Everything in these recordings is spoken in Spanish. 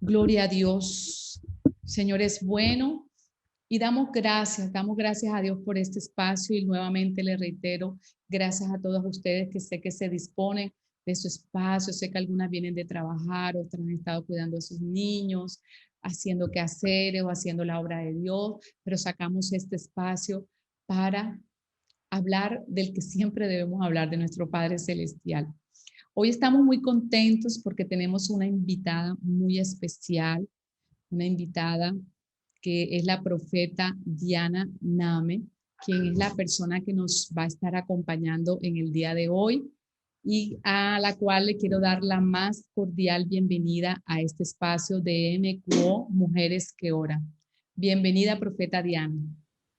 Gloria a Dios. Señor es bueno y damos gracias a Dios por este espacio y nuevamente le reitero, gracias a todos ustedes que sé que se disponen de su espacio. Sé que algunas vienen de trabajar, otras han estado cuidando a sus niños, haciendo quehaceres o haciendo la obra de Dios, pero sacamos este espacio para hablar del que siempre debemos hablar, de nuestro Padre Celestial. Hoy estamos muy contentos porque tenemos una invitada muy especial, una invitada que es la profeta Diana Name, quien es la persona que nos va a estar acompañando en el día de hoy y a la cual le quiero dar la más cordial bienvenida a este espacio de MQO Mujeres que Oran. Bienvenida, profeta Diana.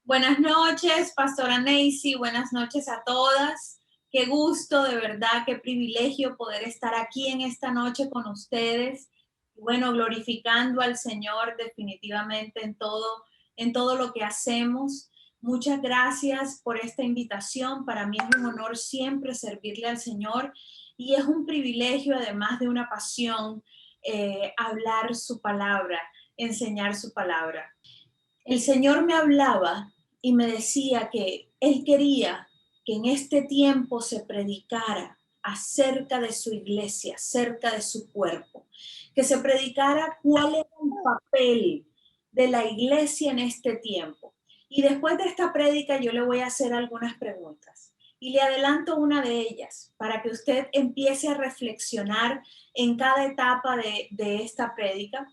Buenas noches, pastora Neisy, buenas noches a todas. Qué gusto, de verdad, qué privilegio poder estar aquí en esta noche con ustedes. Bueno, glorificando al Señor definitivamente en todo lo que hacemos. Muchas gracias por esta invitación. Para mí es un honor siempre servirle al Señor y es un privilegio, además de una pasión, hablar su palabra, enseñar su palabra. El Señor me hablaba y me decía que Él quería que en este tiempo se predicara acerca de su iglesia, acerca de su cuerpo, que se predicara cuál era el papel de la iglesia en este tiempo. Y después de esta prédica yo le voy a hacer algunas preguntas. Y le adelanto una de ellas para que usted empiece a reflexionar en cada etapa de esta prédica.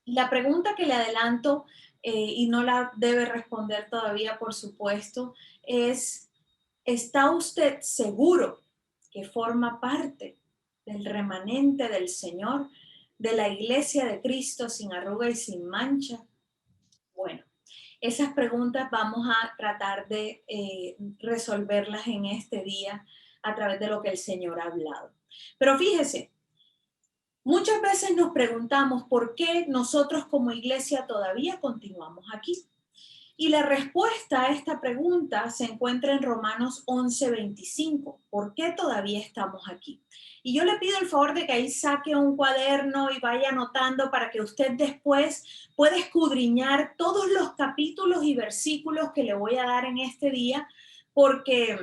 La pregunta que le adelanto, y no la debe responder todavía, por supuesto, es: ¿está usted seguro que forma parte del remanente del Señor, de la iglesia de Cristo sin arruga y sin mancha? Bueno, esas preguntas vamos a tratar de resolverlas en este día a través de lo que el Señor ha hablado. Pero fíjese, muchas veces nos preguntamos por qué nosotros como iglesia todavía continuamos aquí. Y la respuesta a esta pregunta se encuentra en Romanos 11:25. ¿Por qué todavía estamos aquí? Y yo le pido el favor de que ahí saque un cuaderno y vaya anotando para que usted después pueda escudriñar todos los capítulos y versículos que le voy a dar en este día, porque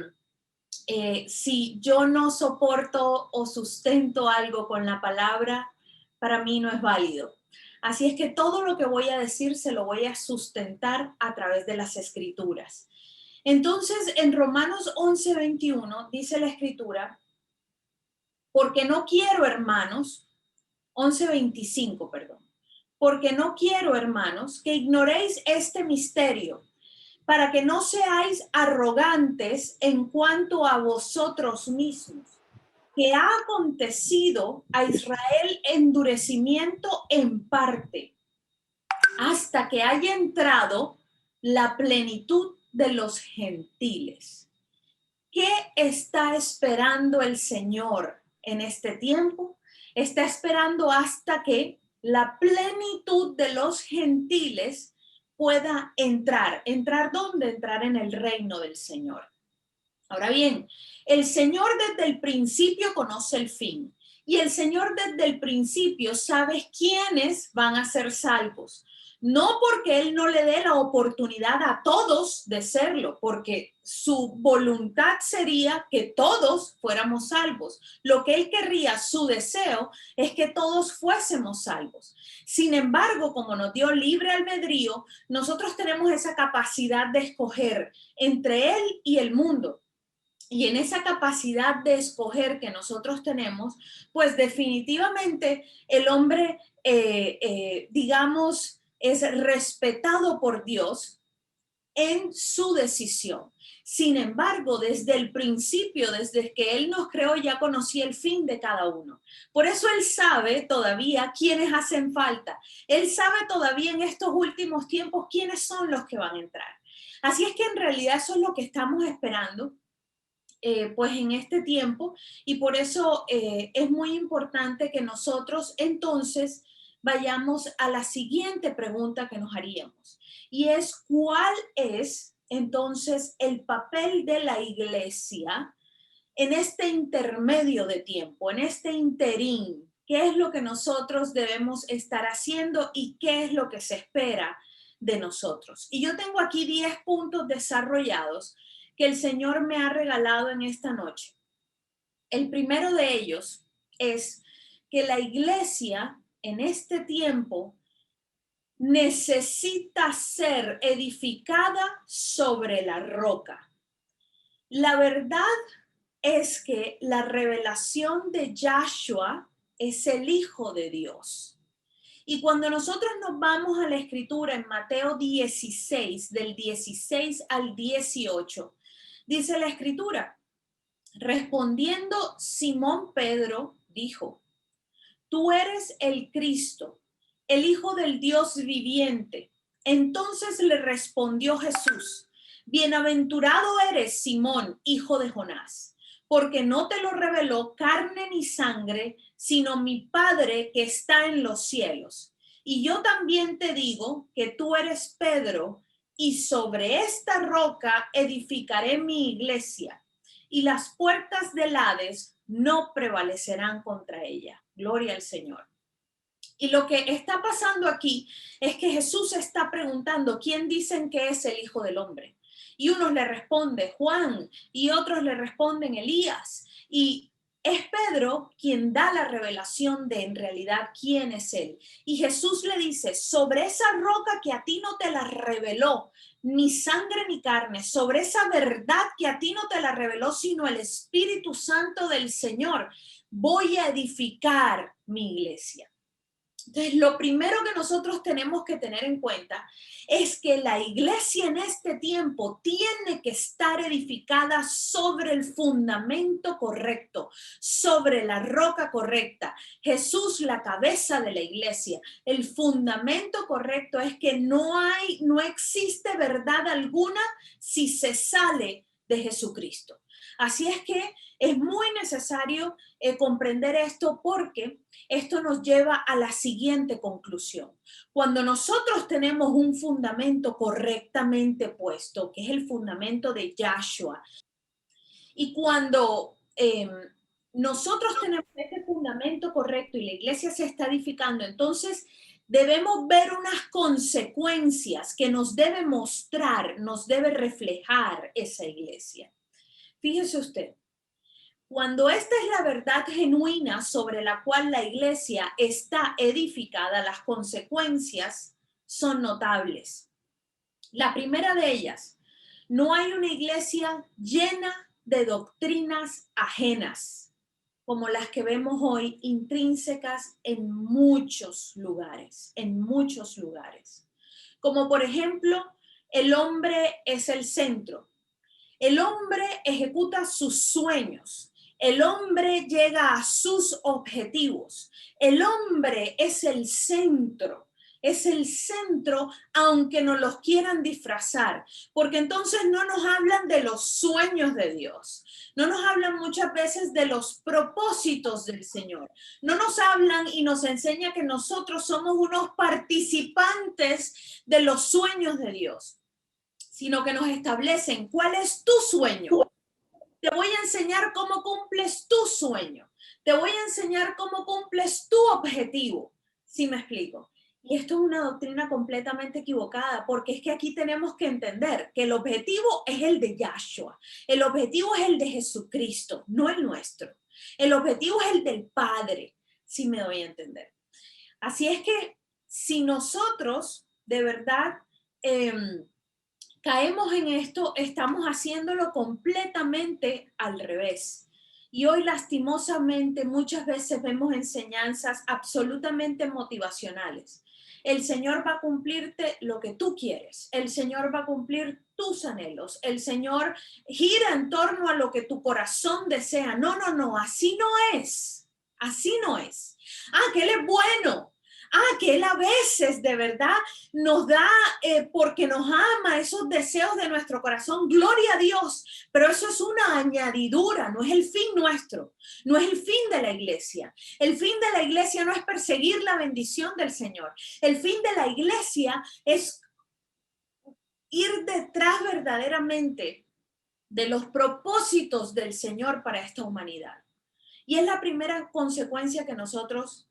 si yo no soporto o sustento algo con la palabra, para mí no es válido. Así es que todo lo que voy a decir se lo voy a sustentar a través de las escrituras. Entonces, en Romanos 11:21 dice la escritura: porque no quiero, hermanos, 11:25, perdón, porque no quiero, hermanos, que ignoréis este misterio, para que no seáis arrogantes en cuanto a vosotros mismos, que ha acontecido a Israel endurecimiento en parte, hasta que haya entrado la plenitud de los gentiles. ¿Qué está esperando el Señor en este tiempo? Está esperando hasta que la plenitud de los gentiles pueda entrar. ¿Entrar dónde? Entrar en el reino del Señor. Ahora bien, el Señor desde el principio conoce el fin. Y el Señor desde el principio sabe quiénes van a ser salvos. No porque Él no le dé la oportunidad a todos de serlo, porque su voluntad sería que todos fuéramos salvos. Lo que Él querría, su deseo, es que todos fuésemos salvos. Sin embargo, como nos dio libre albedrío, nosotros tenemos esa capacidad de escoger entre Él y el mundo. Y en esa capacidad de escoger que nosotros tenemos, pues definitivamente el hombre, digamos, es respetado por Dios en su decisión. Sin embargo, desde el principio, desde que Él nos creó, ya conocía el fin de cada uno. Por eso Él sabe todavía quiénes hacen falta. Él sabe todavía en estos últimos tiempos quiénes son los que van a entrar. Así es que en realidad eso es lo que estamos esperando. Pues en este tiempo, y por eso es muy importante que nosotros entonces vayamos a la siguiente pregunta que nos haríamos, y es: ¿cuál es entonces el papel de la iglesia en este intermedio de tiempo, en este interín qué es lo que nosotros debemos estar haciendo y qué es lo que se espera de nosotros. Y yo tengo aquí 10 puntos desarrollados que el Señor me ha regalado en esta noche. El primero de ellos es que la iglesia en este tiempo necesita ser edificada sobre la roca. La verdad es que la revelación de Yahshua es el Hijo de Dios. Y cuando nosotros nos vamos a la escritura en Mateo 16, del 16 al 18, dice la escritura, respondiendo Simón Pedro, dijo, tú eres el Cristo, el Hijo del Dios viviente. Entonces le respondió Jesús, bienaventurado eres, Simón, hijo de Jonás, porque no te lo reveló carne ni sangre, sino mi Padre que está en los cielos. Y yo también te digo que tú eres Pedro, y sobre esta roca edificaré mi iglesia, y las puertas del Hades no prevalecerán contra ella. Gloria al Señor. Y lo que está pasando aquí es que Jesús está preguntando, ¿quién dicen que es el Hijo del Hombre? Y unos le responden Juan y otros le responden Elías. Y es Pedro quien da la revelación de en realidad quién es él. Y Jesús le dice, sobre esa roca que a ti no te la reveló ni sangre ni carne, sobre esa verdad que a ti no te la reveló sino el Espíritu Santo del Señor, voy a edificar mi iglesia. Entonces, lo primero que nosotros tenemos que tener en cuenta es que la iglesia en este tiempo tiene que estar edificada sobre el fundamento correcto, sobre la roca correcta. Jesús, la cabeza de la iglesia. El fundamento correcto es que no existe verdad alguna si se sale de Jesucristo. Así es que es muy necesario comprender esto porque esto nos lleva a la siguiente conclusión. Cuando nosotros tenemos un fundamento correctamente puesto, que es el fundamento de Yahshua, y cuando nosotros tenemos este fundamento correcto y la iglesia se está edificando, entonces debemos ver unas consecuencias que nos debe mostrar, nos debe reflejar esa iglesia. Fíjese usted. Cuando esta es la verdad genuina sobre la cual la iglesia está edificada, las consecuencias son notables. La primera de ellas, no hay una iglesia llena de doctrinas ajenas, como las que vemos hoy, intrínsecas en muchos lugares, Como por ejemplo, el hombre es el centro. El hombre ejecuta sus sueños. El hombre llega a sus objetivos. El hombre es el centro aunque no los quieran disfrazar, porque entonces no nos hablan de los sueños de Dios, no nos hablan muchas veces de los propósitos del Señor, no nos hablan y nos enseña que nosotros somos unos participantes de los sueños de Dios, sino que nos establecen cuál es tu sueño. Te voy a enseñar cómo cumples tu sueño. Te voy a enseñar cómo cumples tu objetivo. ¿Sí me explico? Y esto es una doctrina completamente equivocada, porque es que aquí tenemos que entender que el objetivo es el de Yahshua. El objetivo es el de Jesucristo, no el nuestro. El objetivo es el del Padre, si me doy a entender. Así es que si nosotros de verdad caemos en esto, estamos haciéndolo completamente al revés. Y hoy lastimosamente muchas veces vemos enseñanzas absolutamente motivacionales. El Señor va a cumplirte lo que tú quieres. El Señor va a cumplir tus anhelos. El Señor gira en torno a lo que tu corazón desea. No, así no es. Así no es. Que Él es bueno. Que Él a veces de verdad nos da, porque nos ama, esos deseos de nuestro corazón, gloria a Dios, pero eso es una añadidura, no es el fin nuestro, no es el fin de la iglesia. El fin de la iglesia no es perseguir la bendición del Señor. El fin de la iglesia es ir detrás verdaderamente de los propósitos del Señor para esta humanidad. Y es la primera consecuencia que nosotros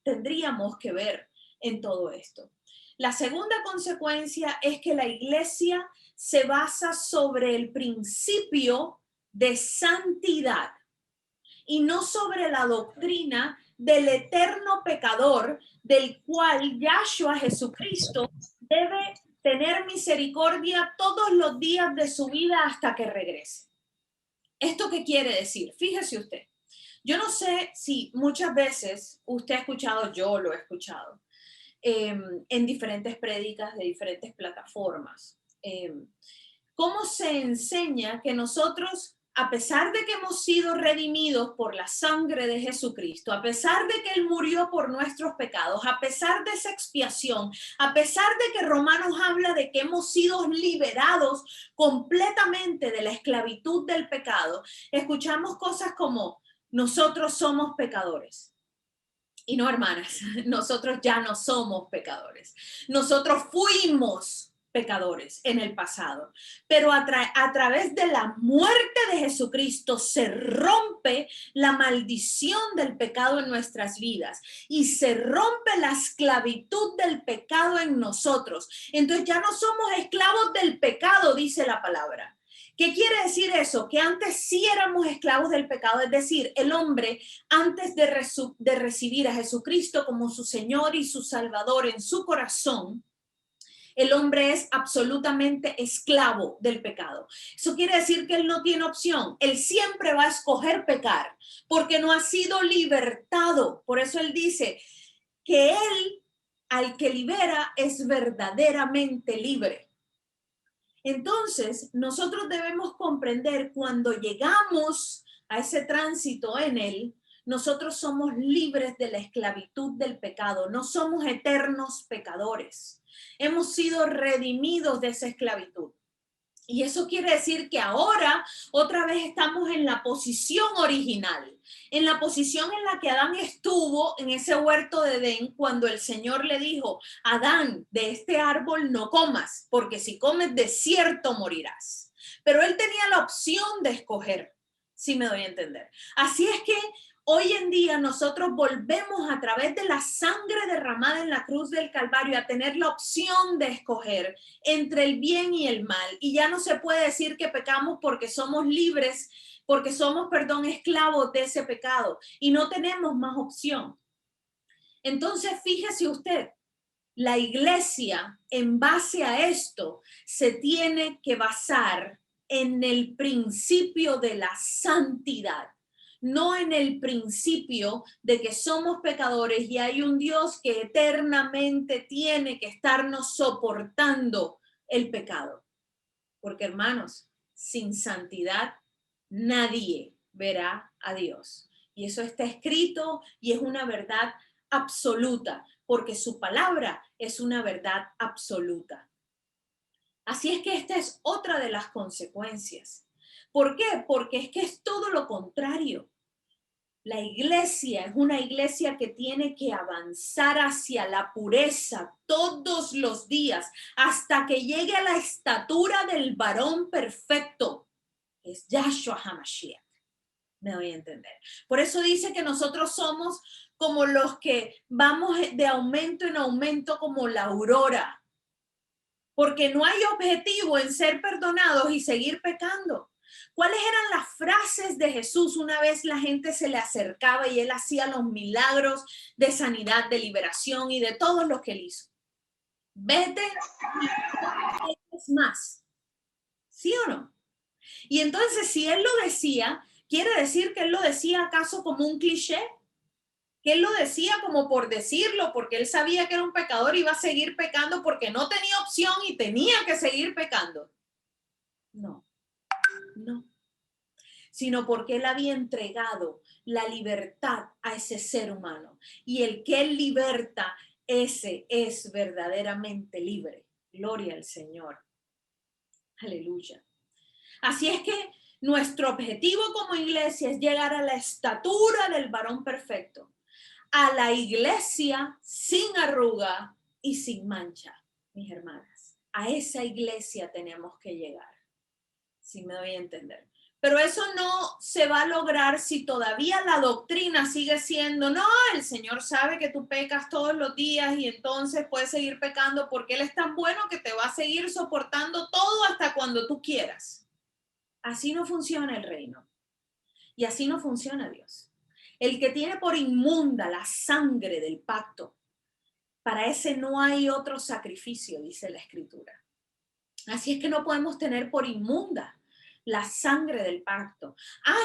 tendríamos que ver en todo esto. La segunda consecuencia es que la iglesia se basa sobre el principio de santidad y no sobre la doctrina del eterno pecador, del cual Yahshua Jesucristo debe tener misericordia todos los días de su vida hasta que regrese. ¿Esto qué quiere decir? Fíjese usted. Yo no sé si muchas veces usted ha escuchado, yo lo he escuchado, en diferentes prédicas de diferentes plataformas. ¿Cómo se enseña que nosotros, a pesar de que hemos sido redimidos por la sangre de Jesucristo, a pesar de que Él murió por nuestros pecados, a pesar de esa expiación, a pesar de que Romanos habla de que hemos sido liberados completamente de la esclavitud del pecado, escuchamos cosas como, nosotros somos pecadores? Y no, hermanas, nosotros ya no somos pecadores. Nosotros fuimos pecadores en el pasado, pero a través de la muerte de Jesucristo se rompe la maldición del pecado en nuestras vidas y se rompe la esclavitud del pecado en nosotros. Entonces ya no somos esclavos del pecado, dice la palabra. ¿Qué quiere decir eso? Que antes sí éramos esclavos del pecado, es decir, el hombre antes de recibir a Jesucristo como su Señor y su Salvador en su corazón, el hombre es absolutamente esclavo del pecado. Eso quiere decir que él no tiene opción. Él siempre va a escoger pecar porque no ha sido libertado. Por eso él dice que él, al que libera, es verdaderamente libre. Entonces, nosotros debemos comprender cuando llegamos a ese tránsito en él, nosotros somos libres de la esclavitud del pecado, no somos eternos pecadores. Hemos sido redimidos de esa esclavitud. Y eso quiere decir que ahora otra vez estamos en la posición original, en la posición en la que Adán estuvo en ese huerto de Edén cuando el Señor le dijo, Adán, de este árbol no comas, porque si comes de cierto morirás. Pero él tenía la opción de escoger, si me doy a entender. Así es que hoy en día nosotros volvemos a través de la sangre derramada en la cruz del Calvario a tener la opción de escoger entre el bien y el mal. Y ya no se puede decir que pecamos porque somos libres, porque somos, esclavos de ese pecado y no tenemos más opción. Entonces, fíjese usted, la iglesia en base a esto se tiene que basar en el principio de la santidad, no en el principio de que somos pecadores y hay un Dios que eternamente tiene que estarnos soportando el pecado. Porque, hermanos, sin santidad nadie verá a Dios. Y eso está escrito y es una verdad absoluta, porque su palabra es una verdad absoluta. Así es que esta es otra de las consecuencias. ¿Por qué? Porque es que es todo lo contrario. La iglesia es una iglesia que tiene que avanzar hacia la pureza todos los días hasta que llegue a la estatura del varón perfecto, que es Yahshua HaMashiach. Me doy a entender. Por eso dice que nosotros somos como los que vamos de aumento en aumento como la aurora, porque no hay objetivo en ser perdonados y seguir pecando. ¿Cuáles eran las frases de Jesús una vez la gente se le acercaba y él hacía los milagros de sanidad, de liberación y de todo lo que él hizo? Vete y es más. ¿Sí o no? Y entonces, si él lo decía, ¿quiere decir que él lo decía acaso como un cliché? Que él lo decía como por decirlo, porque él sabía que era un pecador y iba a seguir pecando porque no tenía opción y tenía que seguir pecando. No, no. Sino porque él había entregado la libertad a ese ser humano. Y el que él liberta, ese es verdaderamente libre. Gloria al Señor. Aleluya. Así es que nuestro objetivo como iglesia es llegar a la estatura del varón perfecto, a la iglesia sin arruga y sin mancha, mis hermanas. A esa iglesia tenemos que llegar, si me doy a entender. Pero eso no se va a lograr si todavía la doctrina sigue siendo, no, el Señor sabe que tú pecas todos los días y entonces puedes seguir pecando porque Él es tan bueno que te va a seguir soportando todo hasta cuando tú quieras. Así no funciona el reino. Y así no funciona Dios. El que tiene por inmunda la sangre del pacto, para ese no hay otro sacrificio, dice la Escritura. Así es que no podemos tener por inmunda la sangre del pacto.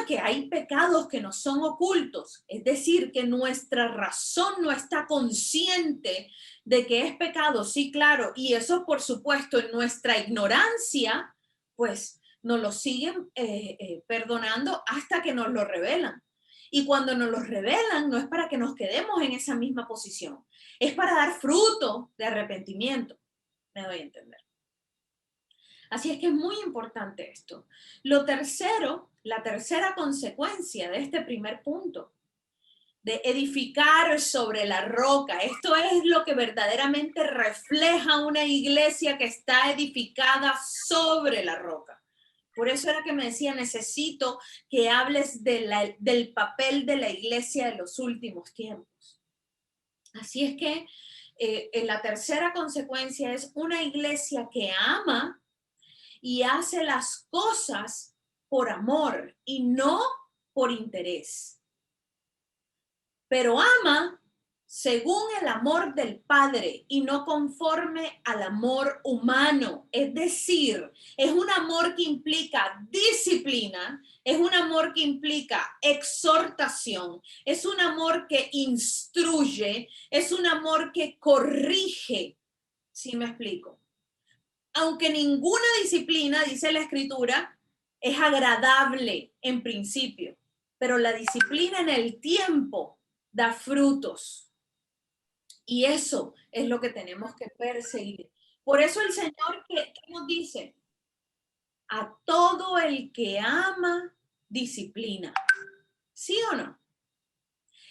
Que hay pecados que no son ocultos, es decir, que nuestra razón no está consciente de que es pecado, sí, claro, y eso por supuesto en nuestra ignorancia, pues nos lo siguen perdonando hasta que nos lo revelan. Y cuando nos lo revelan no es para que nos quedemos en esa misma posición, es para dar fruto de arrepentimiento. Me doy a entender. Así es que es muy importante esto. Lo tercero, la tercera consecuencia de este primer punto, de edificar sobre la roca. Esto es lo que verdaderamente refleja una iglesia que está edificada sobre la roca. Por eso era que me decía, necesito que hables del papel de la iglesia de los últimos tiempos. Así es que la tercera consecuencia es una iglesia que ama y hace las cosas por amor y no por interés. Pero ama según el amor del Padre y no conforme al amor humano. Es decir, es un amor que implica disciplina, es un amor que implica exhortación, es un amor que instruye, es un amor que corrige. ¿Sí me explico? Aunque ninguna disciplina, dice la Escritura, es agradable en principio, pero la disciplina en el tiempo da frutos. Y eso es lo que tenemos que perseguir. Por eso el Señor que nos dice, a todo el que ama, disciplina. ¿Sí o no?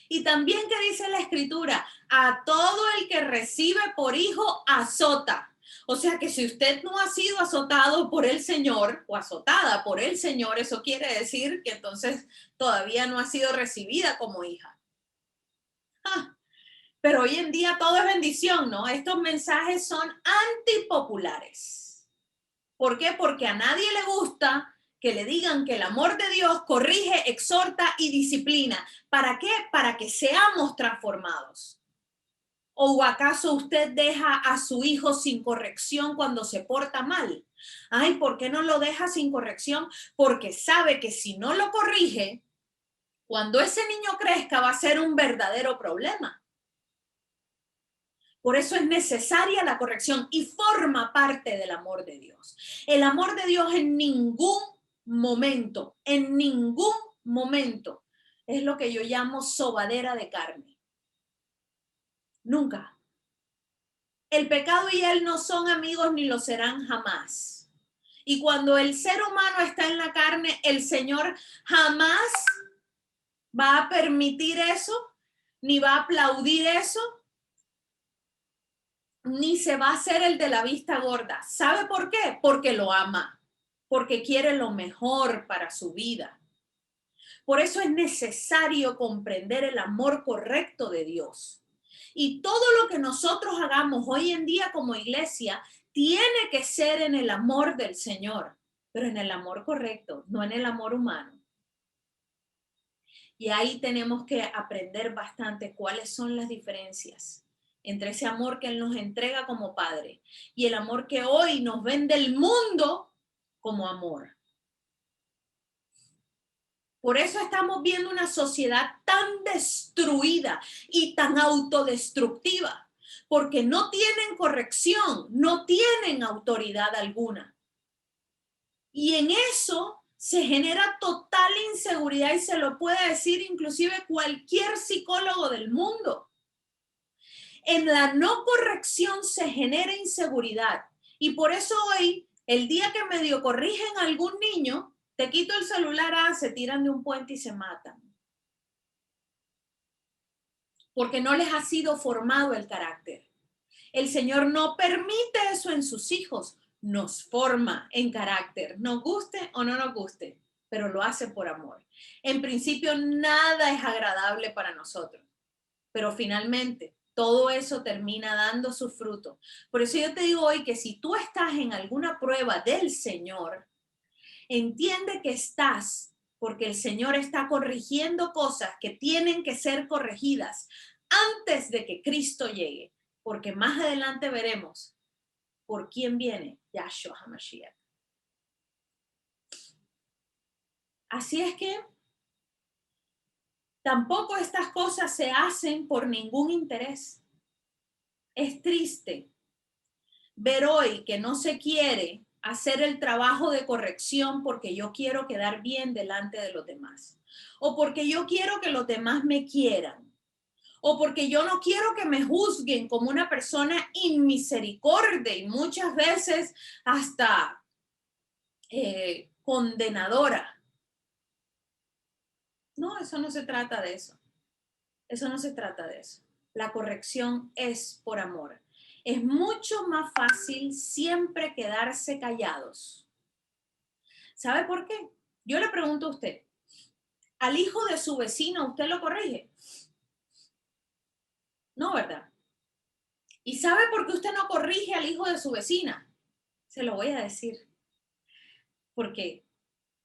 Y también que dice la Escritura, a todo el que recibe por hijo, azota. O sea que si usted no ha sido azotado por el Señor o azotada por el Señor, eso quiere decir que entonces todavía no ha sido recibida como hija. Pero hoy en día todo es bendición, ¿no? Estos mensajes son antipopulares. ¿Por qué? Porque a nadie le gusta que le digan que el amor de Dios corrige, exhorta y disciplina. ¿Para qué? Para que seamos transformados. ¿O acaso usted deja a su hijo sin corrección cuando se porta mal? Ay, ¿por qué no lo deja sin corrección? Porque sabe que si no lo corrige, cuando ese niño crezca va a ser un verdadero problema. Por eso es necesaria la corrección y forma parte del amor de Dios. El amor de Dios en ningún momento es lo que yo llamo sobadera de carne. Nunca. El pecado y él no son amigos ni lo serán jamás. Y cuando el ser humano está en la carne, el Señor jamás va a permitir eso, ni va a aplaudir eso, ni se va a hacer el de la vista gorda. ¿Sabe por qué? Porque lo ama, porque quiere lo mejor para su vida. Por eso es necesario comprender el amor correcto de Dios. Y todo lo que nosotros hagamos hoy en día como iglesia tiene que ser en el amor del Señor, pero en el amor correcto, no en el amor humano. Y ahí tenemos que aprender bastante cuáles son las diferencias entre ese amor que Él nos entrega como Padre y el amor que hoy nos vende el mundo como amor. Por eso estamos viendo una sociedad tan destruida y tan autodestructiva, porque no tienen corrección, no tienen autoridad alguna. Y en eso se genera total inseguridad y se lo puede decir inclusive cualquier psicólogo del mundo. En la no corrección se genera inseguridad. Y por eso hoy, el día que medio corrigen a algún niño, te quito el celular, se tiran de un puente y se matan. Porque no les ha sido formado el carácter. El Señor no permite eso en sus hijos. Nos forma en carácter, nos guste o no nos guste. pero lo hace por amor. En principio, nada es agradable para nosotros, pero finalmente todo eso termina dando su fruto. Por eso yo te digo hoy que si tú estás en alguna prueba del Señor, entiende que estás porque el Señor está corrigiendo cosas que tienen que ser corregidas antes de que Cristo llegue, porque más adelante veremos por quién viene Yahshua HaMashiach. Así es que tampoco estas cosas se hacen por ningún interés. Es triste ver hoy que no se quiere hacer el trabajo de corrección porque yo quiero quedar bien delante de los demás, o porque yo quiero que los demás me quieran, o porque yo no quiero que me juzguen como una persona inmisericordia y muchas veces hasta condenadora. No, eso no se trata de eso. Eso no se trata de eso. La corrección es por amor. Es mucho más fácil siempre quedarse callados. ¿Sabe por qué? Yo le pregunto a usted, ¿al hijo de su vecino usted lo corrige? No, ¿verdad? ¿Y sabe por qué usted no corrige al hijo de su vecina? Se lo voy a decir. Porque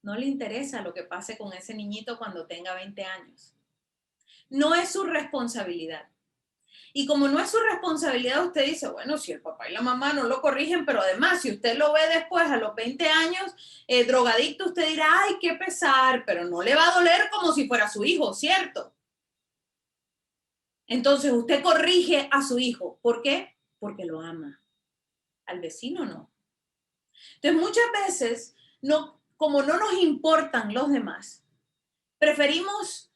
no le interesa lo que pase con ese niñito cuando tenga 20 años. No es su responsabilidad. Y como no es su responsabilidad, usted dice, bueno, si el papá y la mamá no lo corrigen, pero además, si usted lo ve después a los 20 años, drogadicto, usted dirá, ay, qué pesar, pero no le va a doler como si fuera su hijo, ¿cierto? Entonces, usted corrige a su hijo. ¿Por qué? Porque lo ama. Al vecino no. Entonces, muchas veces, no, como no nos importan los demás, preferimos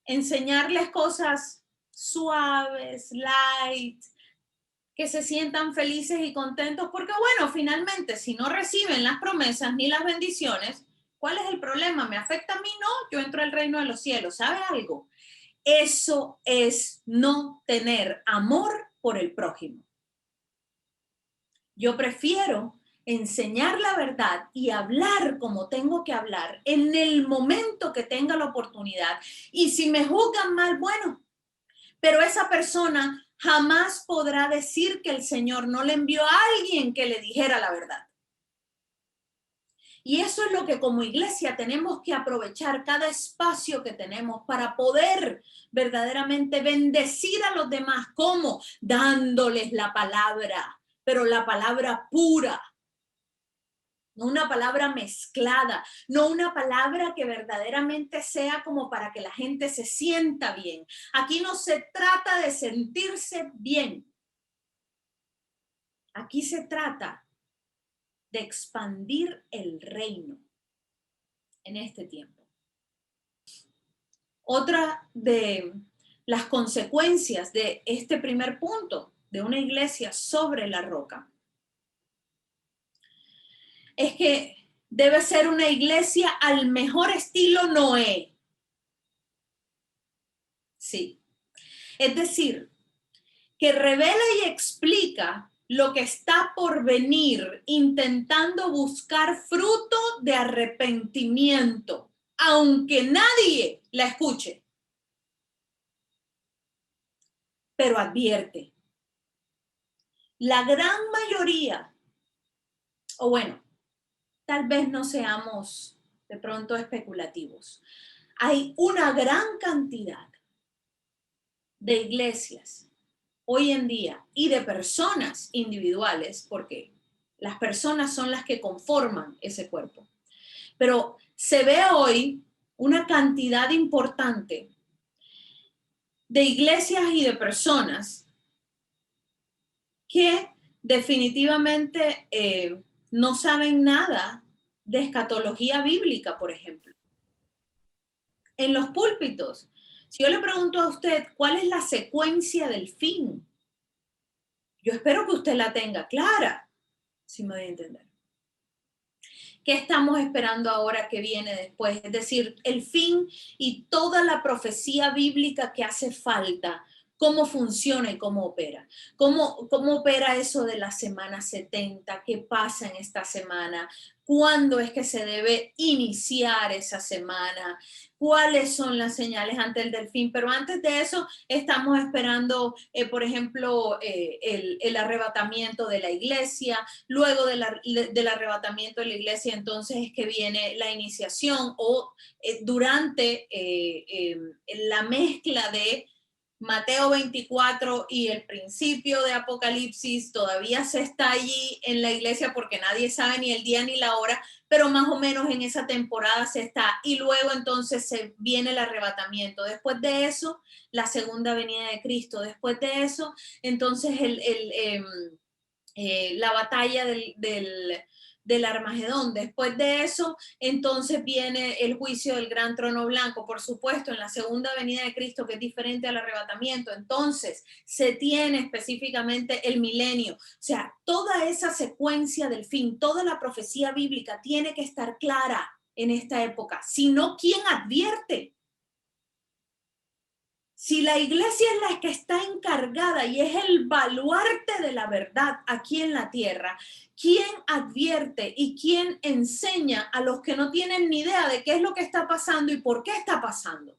enseñarles cosas suaves, light, que se sientan felices y contentos, porque bueno, finalmente, si no reciben las promesas ni las bendiciones, ¿cuál es el problema? ¿Me afecta a mí? No, yo entro al reino de los cielos. ¿Sabe algo? Eso es no tener amor por el prójimo. Yo prefiero enseñar la verdad y hablar como tengo que hablar en el momento que tenga la oportunidad. Y si me juzgan mal, bueno, pero esa persona jamás podrá decir que el Señor no le envió a alguien que le dijera la verdad. Y eso es lo que como iglesia tenemos que aprovechar cada espacio que tenemos para poder verdaderamente bendecir a los demás. ¿Cómo? Dándoles la palabra, pero la palabra pura. No una palabra mezclada, no una palabra que verdaderamente sea como para que la gente se sienta bien. Aquí no se trata de sentirse bien. Aquí se trata de expandir el reino en este tiempo. Otra de las consecuencias de este primer punto de una iglesia sobre la roca es que debe ser una iglesia al mejor estilo Noé. Sí. Es decir, que revela y explica lo que está por venir, intentando buscar fruto de arrepentimiento, aunque nadie la escuche. Pero advierte, la gran mayoría, o bueno, tal vez no seamos de pronto especulativos, hay una gran cantidad de iglesias hoy en día y de personas individuales, porque las personas son las que conforman ese cuerpo. Pero se ve hoy una cantidad importante de iglesias y de personas que definitivamente no saben nada de escatología bíblica, por ejemplo. En los púlpitos, si yo le pregunto a usted cuál es la secuencia del fin, yo espero que usted la tenga clara, si me voy a entender. ¿Qué estamos esperando ahora que viene después? Es decir, el fin y toda la profecía bíblica que hace falta cómo funciona y cómo opera. ¿Cómo opera eso de la semana 70? ¿Qué pasa en esta semana? ¿Cuándo es que se debe iniciar esa semana? ¿Cuáles son las señales ante el delfín? Pero antes de eso, estamos esperando, por ejemplo, el arrebatamiento de la iglesia. Luego del arrebatamiento de la iglesia, entonces es que viene la iniciación o durante la mezcla de Mateo 24 y el principio de Apocalipsis. Todavía se está allí en la iglesia porque nadie sabe ni el día ni la hora, pero más o menos en esa temporada se está. Y luego entonces se viene el arrebatamiento. Después de eso, la segunda venida de Cristo. Después de eso, entonces la batalla del Armagedón. Después de eso, entonces viene el juicio del gran trono blanco, por supuesto, en la segunda venida de Cristo, que es diferente al arrebatamiento. Entonces, se tiene específicamente el milenio. O sea, toda esa secuencia del fin, toda la profecía bíblica tiene que estar clara en esta época. Si no, ¿quién advierte? Si la iglesia es la que está encargada y es el baluarte de la verdad aquí en la tierra, ¿quién advierte y quién enseña a los que no tienen ni idea de qué es lo que está pasando y por qué está pasando?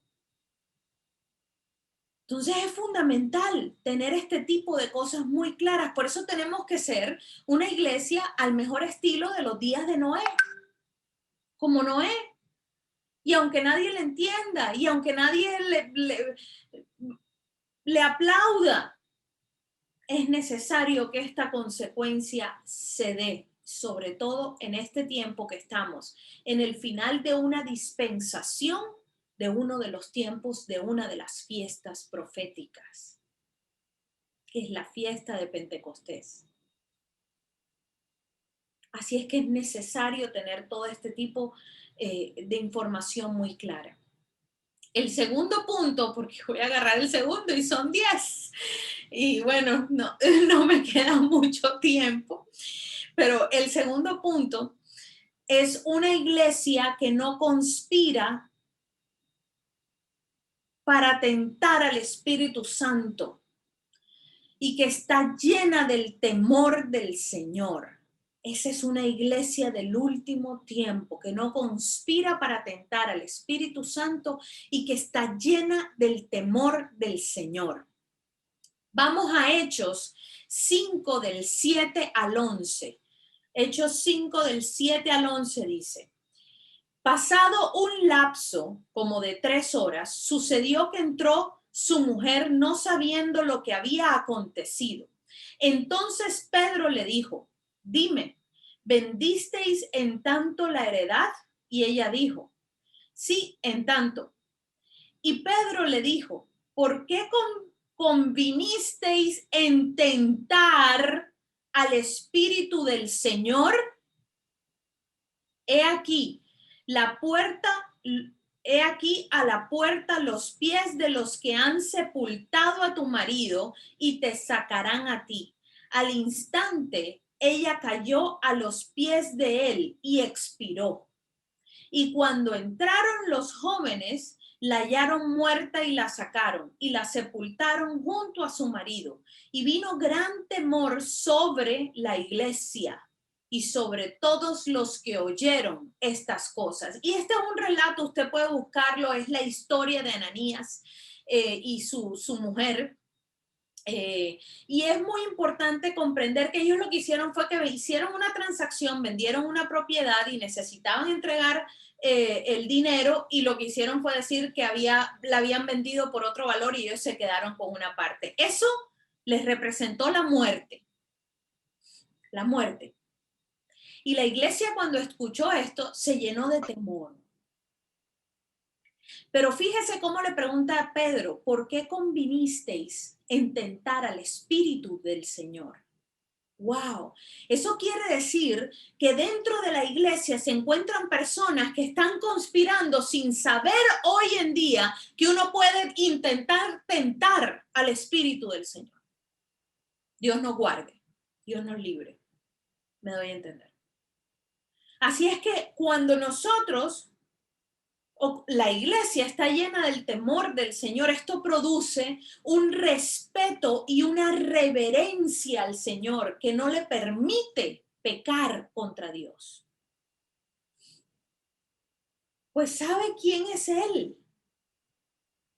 Entonces es fundamental tener este tipo de cosas muy claras. Por eso tenemos que ser una iglesia al mejor estilo de los días de Noé, como Noé. Y aunque nadie le entienda y aunque nadie le aplauda, es necesario que esta consecuencia se dé, sobre todo en este tiempo que estamos, en el final de una dispensación de uno de los tiempos de una de las fiestas proféticas, que es la fiesta de Pentecostés. Así es que es necesario tener todo este tipo de información muy clara. El segundo punto, porque voy a agarrar el segundo y son 10. Y bueno, no me queda mucho tiempo. Pero el segundo punto es una iglesia que no conspira para tentar al Espíritu Santo y que está llena del temor del Señor. Esa es una iglesia del último tiempo que no conspira para tentar al Espíritu Santo y que está llena del temor del Señor. Vamos a Hechos 5 del 7 al 11. Hechos 5 del 7 al 11 dice: pasado un lapso como de 3 horas, sucedió que entró su mujer no sabiendo lo que había acontecido. Entonces Pedro le dijo: dime, ¿vendisteis en tanto la heredad? Y ella dijo: sí, en tanto. Y Pedro le dijo: ¿por qué convinisteis en tentar al Espíritu del Señor? He aquí la puerta, he aquí a la puerta los pies de los que han sepultado a tu marido y te sacarán a ti. Al instante ella cayó a los pies de él y expiró. Y cuando entraron los jóvenes, la hallaron muerta y la sacaron y la sepultaron junto a su marido. Y vino gran temor sobre la iglesia y sobre todos los que oyeron estas cosas. Y este es un relato, usted puede buscarlo, es la historia de Ananías y su mujer. Y es muy importante comprender que ellos lo que hicieron fue que hicieron una transacción, vendieron una propiedad y necesitaban entregar el dinero, y lo que hicieron fue decir que la habían vendido por otro valor y ellos se quedaron con una parte. Eso les representó la muerte. La muerte. Y la iglesia, cuando escuchó esto, se llenó de temor. Pero fíjese cómo le pregunta a Pedro: ¿por qué convinisteis en tentar al Espíritu del Señor? Wow, eso quiere decir que dentro de la iglesia se encuentran personas que están conspirando sin saber hoy en día que uno puede intentar tentar al Espíritu del Señor. Dios nos guarde, Dios nos libre. Me doy a entender. Así es que cuando nosotros la iglesia está llena del temor del Señor, esto produce un respeto y una reverencia al Señor que no le permite pecar contra Dios. Pues sabe quién es Él.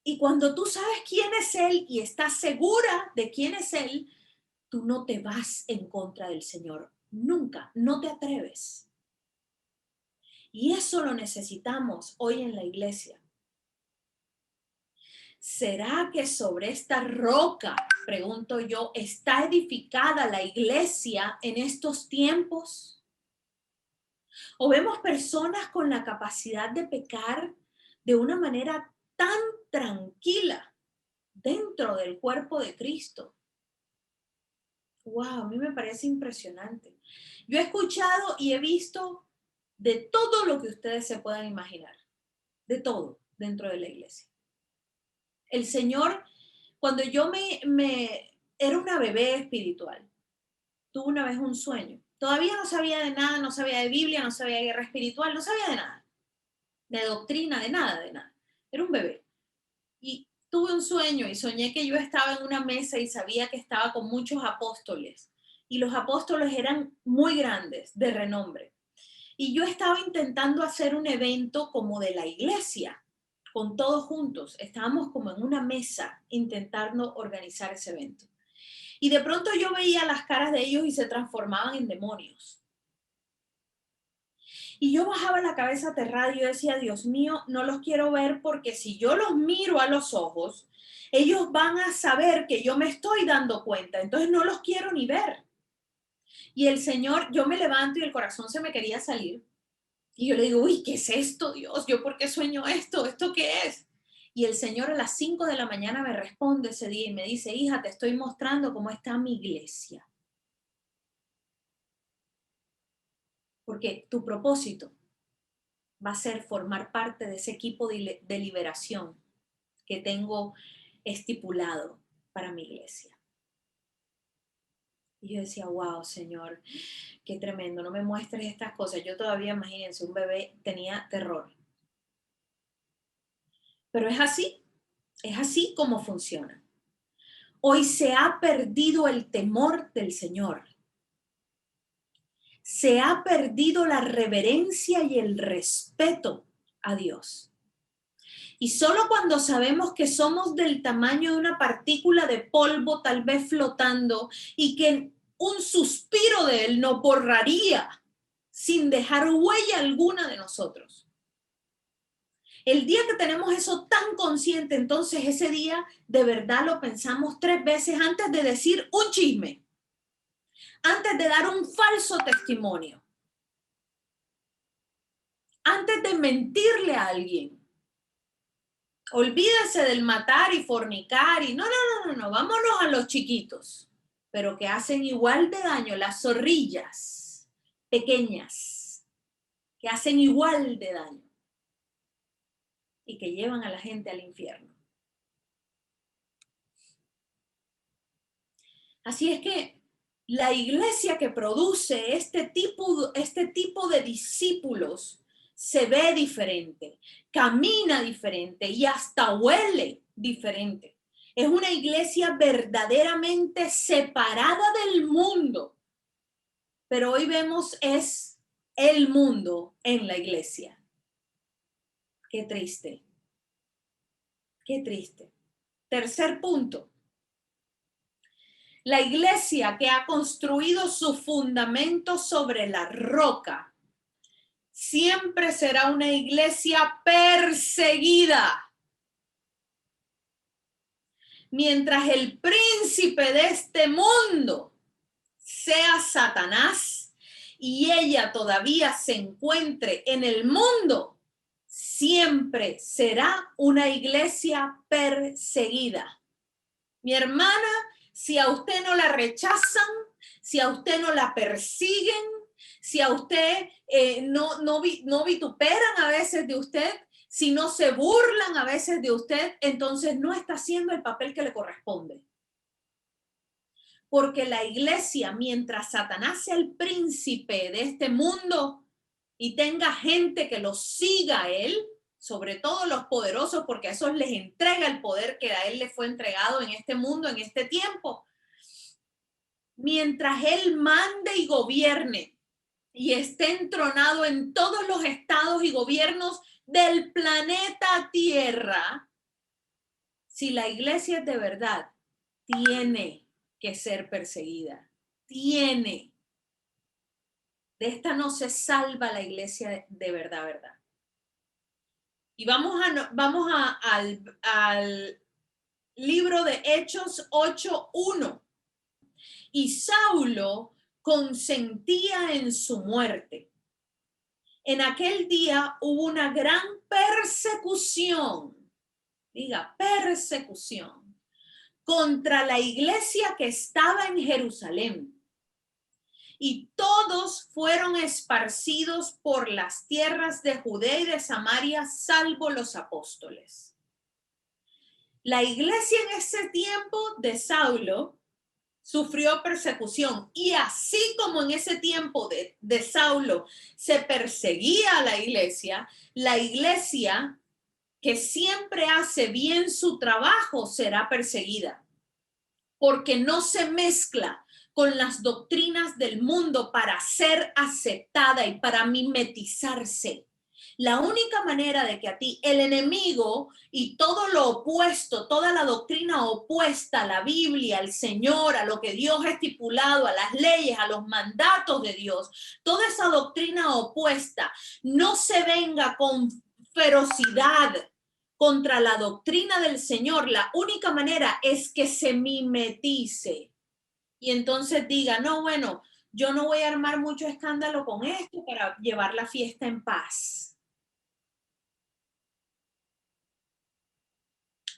Y cuando tú sabes quién es Él y estás segura de quién es Él, tú no te vas en contra del Señor. Nunca, no te atreves. Y eso lo necesitamos hoy en la iglesia. ¿Será que sobre esta roca, pregunto yo, está edificada la iglesia en estos tiempos? ¿O vemos personas con la capacidad de pecar de una manera tan tranquila dentro del cuerpo de Cristo? Wow, a mí me parece impresionante. Yo he escuchado y he visto de todo lo que ustedes se puedan imaginar, de todo dentro de la iglesia. El Señor, cuando yo era una bebé espiritual, tuve una vez un sueño. Todavía no sabía de nada, no sabía de Biblia, no sabía de guerra espiritual, no sabía de nada, de doctrina, de nada, de nada. Era un bebé. Y tuve un sueño y soñé que yo estaba en una mesa y sabía que estaba con muchos apóstoles. Y los apóstoles eran muy grandes, de renombre. Y yo estaba intentando hacer un evento como de la iglesia, con todos juntos. Estábamos como en una mesa intentando organizar ese evento. Y de pronto yo veía las caras de ellos y se transformaban en demonios. Y yo bajaba la cabeza aterrada y yo decía, Dios mío, no los quiero ver porque si yo los miro a los ojos, ellos van a saber que yo me estoy dando cuenta. Entonces no los quiero ni ver. Y el Señor, yo me levanto y el corazón se me quería salir. Y yo le digo, uy, ¿qué es esto, Dios? ¿Yo por qué sueño esto? ¿Esto qué es? Y el Señor a las 5 de la mañana me responde ese día y me dice, hija, te estoy mostrando cómo está mi iglesia. Porque tu propósito va a ser formar parte de ese equipo de liberación que tengo estipulado para mi iglesia. Y yo decía, wow, Señor, qué tremendo, no me muestres estas cosas. Yo todavía, imagínense, un bebé tenía terror. Pero es así como funciona. Hoy se ha perdido el temor del Señor. Se ha perdido la reverencia y el respeto a Dios. Y solo cuando sabemos que somos del tamaño de una partícula de polvo tal vez flotando y que un suspiro de Él nos borraría sin dejar huella alguna de nosotros. El día que tenemos eso tan consciente, entonces ese día de verdad lo pensamos 3 veces antes de decir un chisme, antes de dar un falso testimonio, antes de mentirle a alguien. Olvídese del matar y fornicar y no, vámonos a los chiquitos, pero que hacen igual de daño, las zorrillas pequeñas, que hacen igual de daño y que llevan a la gente al infierno. Así es que la iglesia que produce este tipo de discípulos se ve diferente, camina diferente y hasta huele diferente. Es una iglesia verdaderamente separada del mundo. Pero hoy vemos es el mundo en la iglesia. Qué triste. Qué triste. Tercer punto. La iglesia que ha construido su fundamento sobre la roca siempre será una iglesia perseguida. Mientras el príncipe de este mundo sea Satanás y ella todavía se encuentre en el mundo, siempre será una iglesia perseguida. Mi hermana, si a usted no la rechazan, si a usted no la persiguen, si a usted no vituperan a veces de usted, si no se burlan a veces de usted, entonces no está haciendo el papel que le corresponde. Porque la iglesia, mientras Satanás sea el príncipe de este mundo y tenga gente que lo siga a él, sobre todo los poderosos, porque a esos les entrega el poder que a él le fue entregado en este mundo, en este tiempo. Mientras él mande y gobierne y esté entronado en todos los estados y gobiernos del planeta Tierra, si la iglesia es de verdad, tiene que ser perseguida. Tiene. De esta no se salva la iglesia de verdad, verdad. Y vamos al libro de Hechos 8:1. Y Saulo consentía en su muerte. En aquel día hubo una gran persecución, diga persecución, contra la iglesia que estaba en Jerusalén. Y todos fueron esparcidos por las tierras de Judea y de Samaria, salvo los apóstoles. La iglesia en ese tiempo de Saulo sufrió persecución, y así como en ese tiempo de Saulo se perseguía a la iglesia que siempre hace bien su trabajo será perseguida, porque no se mezcla con las doctrinas del mundo para ser aceptada y para mimetizarse. La única manera de que a ti el enemigo y todo lo opuesto, toda la doctrina opuesta a la Biblia, al Señor, a lo que Dios ha estipulado, a las leyes, a los mandatos de Dios, toda esa doctrina opuesta no se venga con ferocidad contra la doctrina del Señor. La única manera es que se mimetice. Y entonces diga, no, bueno, yo no voy a armar mucho escándalo con esto para llevar la fiesta en paz.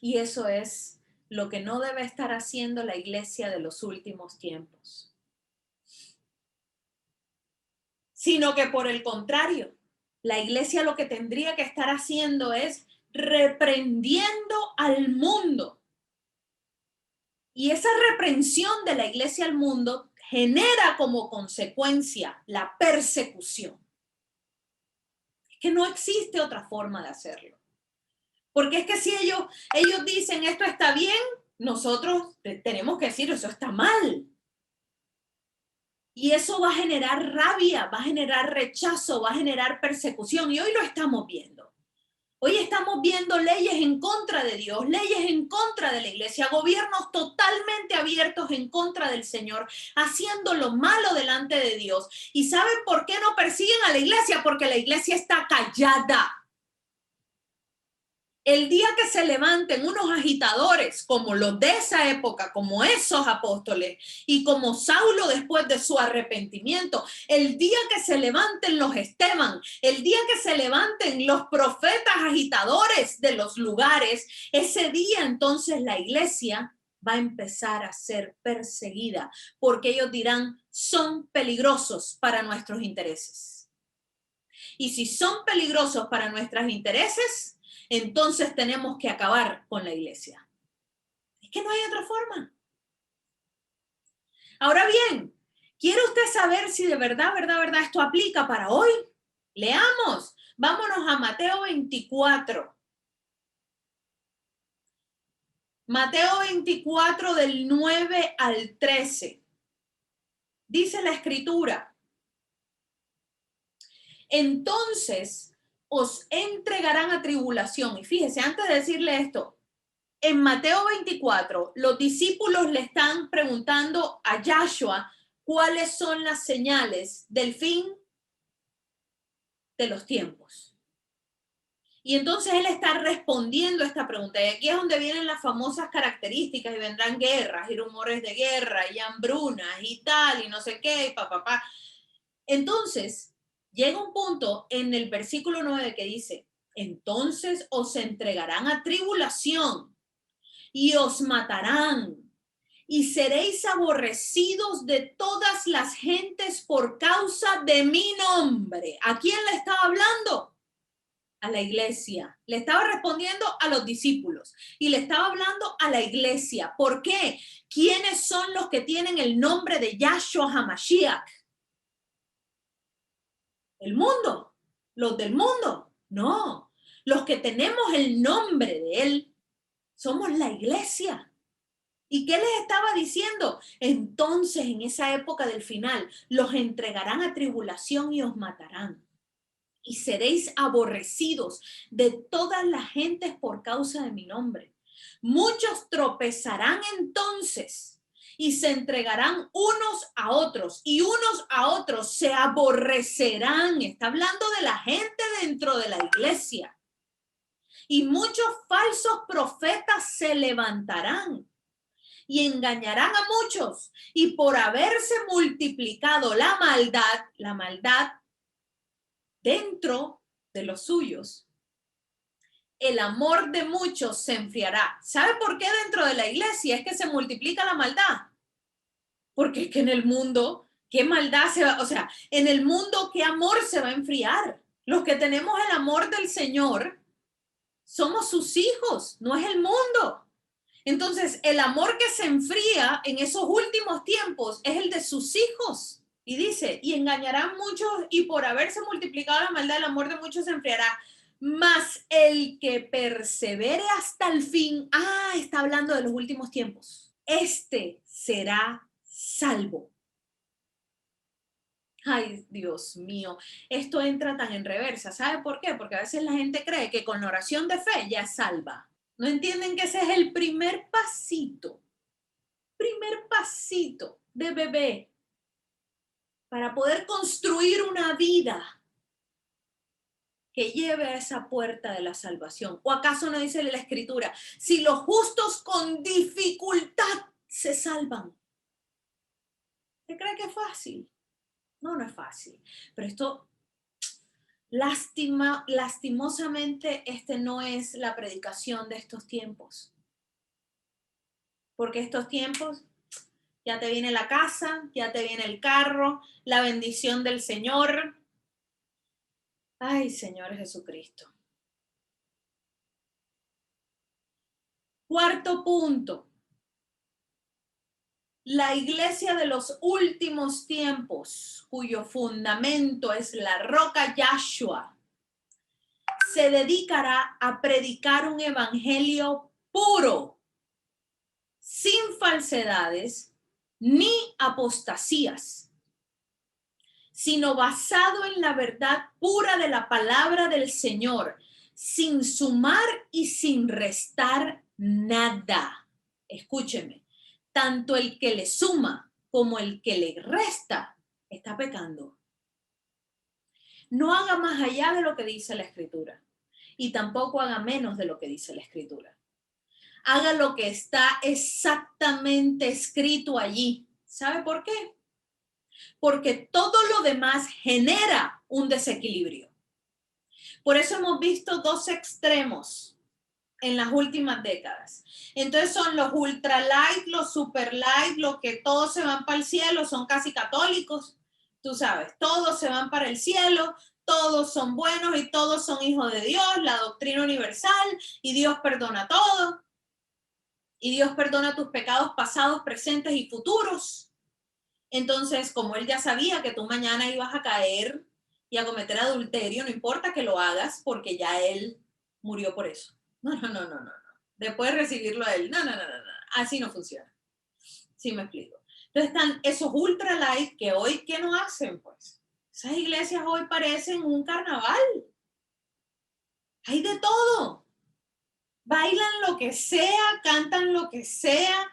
Y eso es lo que no debe estar haciendo la iglesia de los últimos tiempos. Sino que por el contrario, la iglesia lo que tendría que estar haciendo es reprendiendo al mundo. Y esa reprensión de la iglesia al mundo genera como consecuencia la persecución. Es que no existe otra forma de hacerlo. Porque es que si ellos dicen esto está bien, nosotros tenemos que decir eso está mal. Y eso va a generar rabia, va a generar rechazo, va a generar persecución. Y hoy lo estamos viendo. Hoy estamos viendo leyes en contra de Dios, leyes en contra de la iglesia, gobiernos totalmente abiertos en contra del Señor, haciendo lo malo delante de Dios. ¿Y saben por qué no persiguen a la iglesia? Porque la iglesia está callada. El día que se levanten unos agitadores como los de esa época, como esos apóstoles y como Saulo después de su arrepentimiento, el día que se levanten los Esteban, el día que se levanten los profetas agitadores de los lugares, ese día entonces la iglesia va a empezar a ser perseguida porque ellos dirán, son peligrosos para nuestros intereses. Y si son peligrosos para nuestros intereses, entonces tenemos que acabar con la iglesia. Es que no hay otra forma. Ahora bien, ¿quiere usted saber si de verdad esto aplica para hoy? Leamos. Vámonos a Mateo 24. Mateo 24 del 9 al 13. Dice la escritura. Entonces os entregarán a tribulación. Y fíjese, antes de decirle esto, en Mateo 24, los discípulos le están preguntando a Yahshua cuáles son las señales del fin de los tiempos. Y entonces él está respondiendo a esta pregunta. Y aquí es donde vienen las famosas características y vendrán guerras y rumores de guerra y hambrunas y tal y no sé qué y papá. Entonces, llega un punto en el versículo 9 que dice, entonces os entregarán a tribulación y os matarán y seréis aborrecidos de todas las gentes por causa de mi nombre. ¿A quién le estaba hablando? A la iglesia. Le estaba respondiendo a los discípulos y le estaba hablando a la iglesia. ¿Por qué? ¿Quiénes son los que tienen el nombre de Yahshua HaMashiach? ¿El mundo? ¿Los del mundo? No. Los que tenemos el nombre de Él somos la iglesia. ¿Y qué les estaba diciendo? Entonces, en esa época del final, los entregarán a tribulación y os matarán. Y seréis aborrecidos de todas las gentes por causa de mi nombre. Muchos tropezarán entonces y se entregarán unos a otros y unos a otros se aborrecerán. Está hablando de la gente dentro de la iglesia. Y muchos falsos profetas se levantarán y engañarán a muchos. Y por haberse multiplicado la maldad dentro de los suyos, el amor de muchos se enfriará. ¿Sabe por qué dentro de la iglesia es que se multiplica la maldad? Porque es que en el mundo, ¿qué maldad se va? O sea, en el mundo, ¿qué amor se va a enfriar? Los que tenemos el amor del Señor somos sus hijos, no es el mundo. Entonces, el amor que se enfría en esos últimos tiempos es el de sus hijos. Y dice, y engañarán muchos, y por haberse multiplicado la maldad, el amor de muchos se enfriará. Mas el que persevere hasta el fin, está hablando de los últimos tiempos, este será salvo. Ay, Dios mío, esto entra tan en reversa. ¿Sabe por qué? Porque a veces la gente cree que con la oración de fe ya es salva. No entienden que ese es el primer pasito de bebé para poder construir una vida que lleve a esa puerta de la salvación. ¿O acaso no dice la Escritura, si los justos con dificultad se salvan? ¿Se cree que es fácil? No, no es fácil. Pero esto, lastimosamente, no es la predicación de estos tiempos. Porque estos tiempos ya te viene la casa, ya te viene el carro, la bendición del Señor. Ay, Señor Jesucristo. Cuarto punto. La iglesia de los últimos tiempos, cuyo fundamento es la roca Yahshua, se dedicará a predicar un evangelio puro, sin falsedades ni apostasías, sino basado en la verdad pura de la palabra del Señor, sin sumar y sin restar nada. Escúcheme, tanto el que le suma como el que le resta está pecando. No haga más allá de lo que dice la Escritura y tampoco haga menos de lo que dice la Escritura. Haga lo que está exactamente escrito allí. ¿Sabe por qué? Porque todo lo demás genera un desequilibrio. Por eso hemos visto dos extremos en las últimas décadas. Entonces son los ultra light, los super light, los que todos se van para el cielo, son casi católicos, tú sabes, todos se van para el cielo, todos son buenos y todos son hijos de Dios, la doctrina universal, y Dios perdona todo, y Dios perdona tus pecados pasados, presentes y futuros. Entonces, como Él ya sabía que tú mañana ibas a caer y a cometer adulterio, no importa que lo hagas porque ya Él murió por eso. No. Después de recibirlo a Él, no. Así no funciona. ¿Sí me explico? Entonces están esos ultra light que hoy, ¿qué no hacen? Pues esas iglesias hoy parecen un carnaval. Hay de todo. Bailan lo que sea, cantan lo que sea.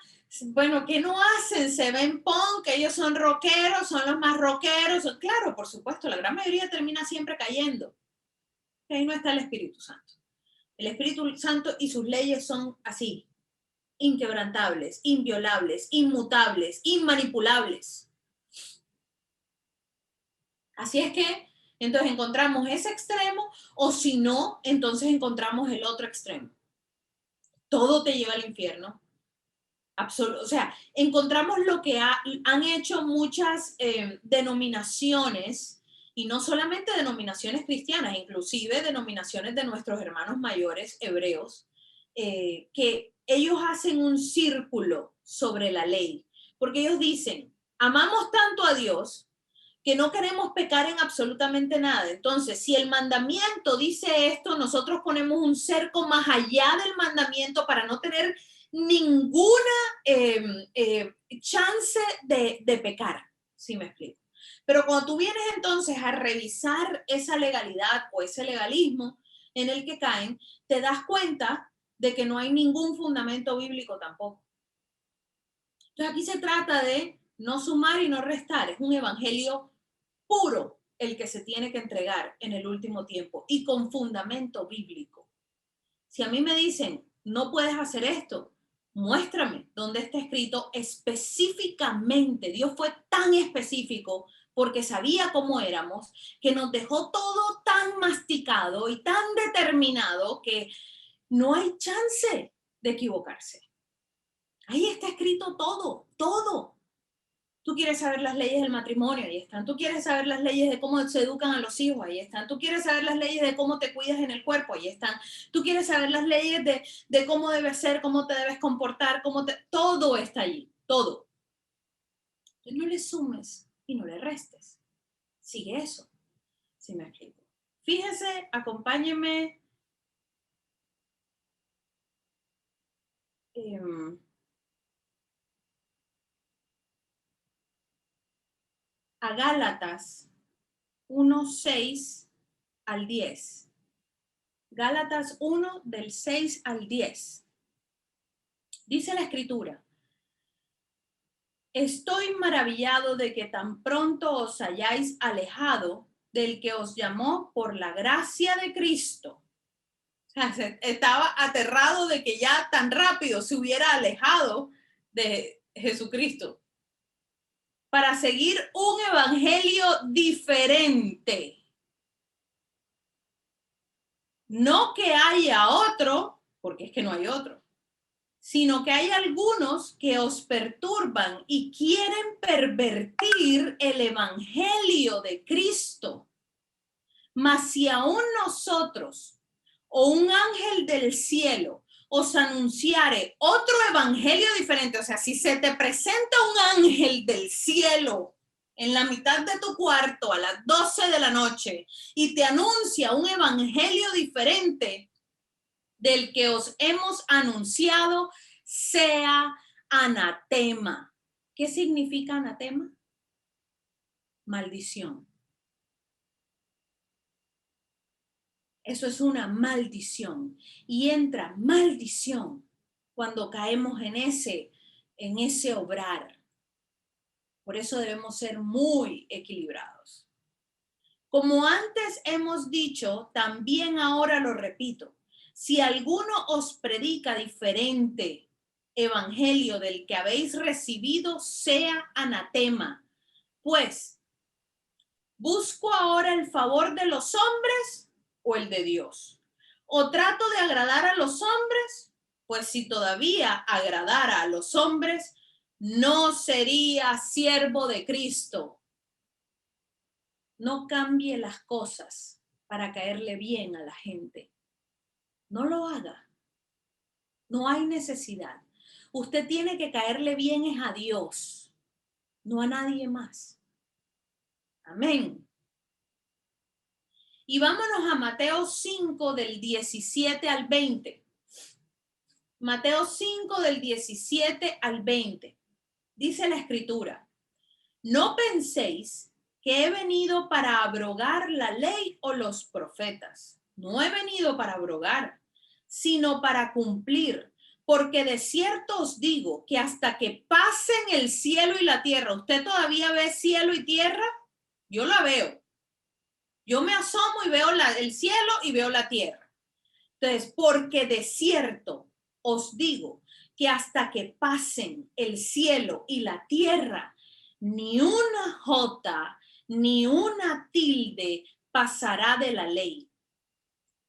Bueno, ¿qué no hacen? Se ven punk, ellos son rockeros, son los más rockeros. Claro, por supuesto, la gran mayoría termina siempre cayendo. Ahí no está el Espíritu Santo. El Espíritu Santo y sus leyes son así, inquebrantables, inviolables, inmutables, inmanipulables. Así es que, entonces encontramos ese extremo, o si no, entonces encontramos el otro extremo. Todo te lleva al infierno. O sea, encontramos lo que han hecho muchas denominaciones, y no solamente denominaciones cristianas, inclusive denominaciones de nuestros hermanos mayores hebreos, que ellos hacen un círculo sobre la ley, porque ellos dicen, amamos tanto a Dios que no queremos pecar en absolutamente nada. Entonces, si el mandamiento dice esto, nosotros ponemos un cerco más allá del mandamiento para no tener ninguna chance de pecar, ¿sí me explico? Pero cuando tú vienes entonces a revisar esa legalidad o ese legalismo en el que caen, te das cuenta de que no hay ningún fundamento bíblico tampoco. Entonces aquí se trata de no sumar y no restar, es un evangelio puro el que se tiene que entregar en el último tiempo y con fundamento bíblico. Si a mí me dicen, no puedes hacer esto, muéstrame dónde está escrito específicamente. Dios fue tan específico porque sabía cómo éramos, que nos dejó todo tan masticado y tan determinado que no hay chance de equivocarse. Ahí está escrito todo, todo. Tú quieres saber las leyes del matrimonio, ahí están. Tú quieres saber las leyes de cómo se educan a los hijos, ahí están. Tú quieres saber las leyes de cómo te cuidas en el cuerpo, ahí están. Tú quieres saber las leyes de cómo debes ser, cómo te debes comportar, todo está allí, todo. Entonces no le sumes y no le restes. Sigue eso, si me explico. Fíjese, acompáñeme. A Gálatas 1:6 al 10. Gálatas 1 del 6 al 10. Dice la escritura: estoy maravillado de que tan pronto os hayáis alejado del que os llamó por la gracia de Cristo. O sea, estaba aterrado de que ya tan rápido se hubiera alejado de Jesucristo para seguir un evangelio diferente. No que haya otro, porque es que no hay otro, sino que hay algunos que os perturban y quieren pervertir el evangelio de Cristo. Mas si aún nosotros o un ángel del cielo os anunciare otro evangelio diferente, o sea, si se te presenta un ángel del cielo en la mitad de tu cuarto a las 12 de la noche y te anuncia un evangelio diferente del que os hemos anunciado, sea anatema. ¿Qué significa anatema? Maldición. Eso es una maldición. Y entra maldición cuando caemos en ese obrar. Por eso debemos ser muy equilibrados. Como antes hemos dicho, también ahora lo repito. Si alguno os predica diferente evangelio del que habéis recibido, sea anatema. Pues, ¿busco ahora el favor de los hombres o el de Dios? ¿O trato de agradar a los hombres? Pues si todavía agradara a los hombres, no sería siervo de Cristo. No cambie las cosas para caerle bien a la gente. No lo haga. No hay necesidad. Usted tiene que caerle bien es a Dios, no a nadie más. Amén. Y vámonos a Mateo 5 del 17 al 20. Mateo 5 del 17 al 20. Dice la escritura: no penséis que he venido para abrogar la ley o los profetas. No he venido para abrogar, sino para cumplir. Porque de cierto os digo que hasta que pasen el cielo y la tierra, ¿usted todavía ve cielo y tierra? Yo la veo. Yo me asomo y veo el cielo y veo la tierra. Entonces, porque de cierto os digo que hasta que pasen el cielo y la tierra, ni una jota ni una tilde pasará de la ley,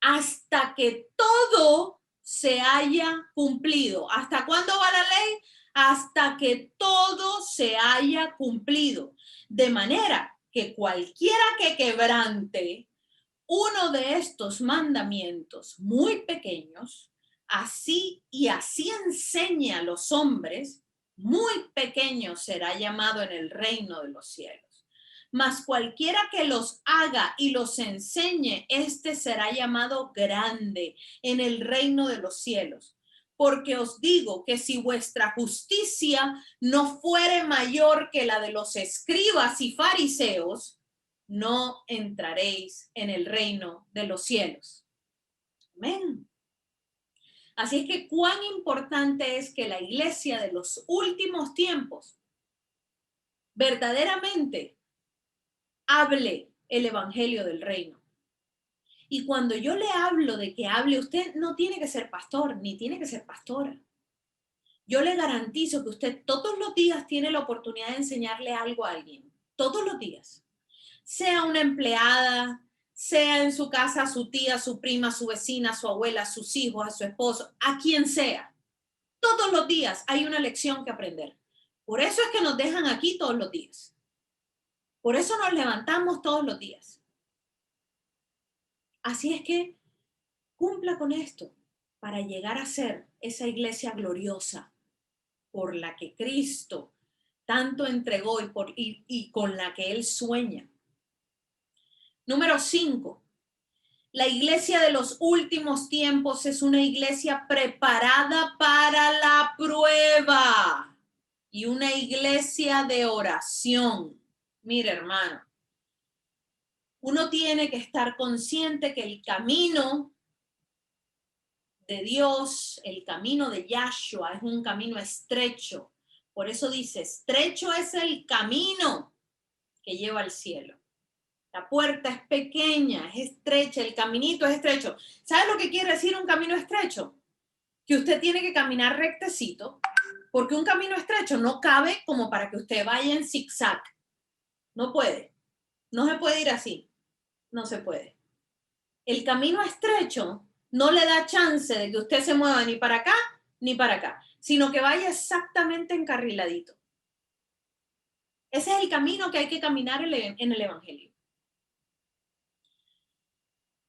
hasta que todo se haya cumplido. ¿Hasta cuándo va la ley? Hasta que todo se haya cumplido. De manera que cualquiera que quebrante uno de estos mandamientos muy pequeños, así enseña a los hombres, muy pequeño será llamado en el reino de los cielos. mas cualquiera que los haga y los enseñe, este será llamado grande en el reino de los cielos. Porque os digo que si vuestra justicia no fuere mayor que la de los escribas y fariseos, no entraréis en el reino de los cielos. Amén. Así es que cuán importante es que la iglesia de los últimos tiempos verdaderamente hable el evangelio del reino. Y cuando yo le hablo de que hable, usted no tiene que ser pastor, ni tiene que ser pastora. Yo le garantizo que usted todos los días tiene la oportunidad de enseñarle algo a alguien. Todos los días. Sea una empleada, sea en su casa su tía, su prima, su vecina, su abuela, sus hijos, a su esposo, a quien sea. Todos los días hay una lección que aprender. Por eso es que nos dejan aquí todos los días. Por eso nos levantamos todos los días. Así es que cumpla con esto para llegar a ser esa iglesia gloriosa por la que Cristo tanto entregó y con la que Él sueña. Número 5. La iglesia de los últimos tiempos es una iglesia preparada para la prueba y una iglesia de oración. Mire, hermano, uno tiene que estar consciente que el camino de Dios, el camino de Yahshua es un camino estrecho. Por eso dice, estrecho es el camino que lleva al cielo. La puerta es pequeña, es estrecha, el caminito es estrecho. ¿Sabe lo que quiere decir un camino estrecho? Que usted tiene que caminar rectecito, porque un camino estrecho no cabe como para que usted vaya en zigzag. No puede. No se puede ir así. No se puede. El camino estrecho no le da chance de que usted se mueva ni para acá ni para acá, sino que vaya exactamente encarriladito. Ese es el camino que hay que caminar en el Evangelio.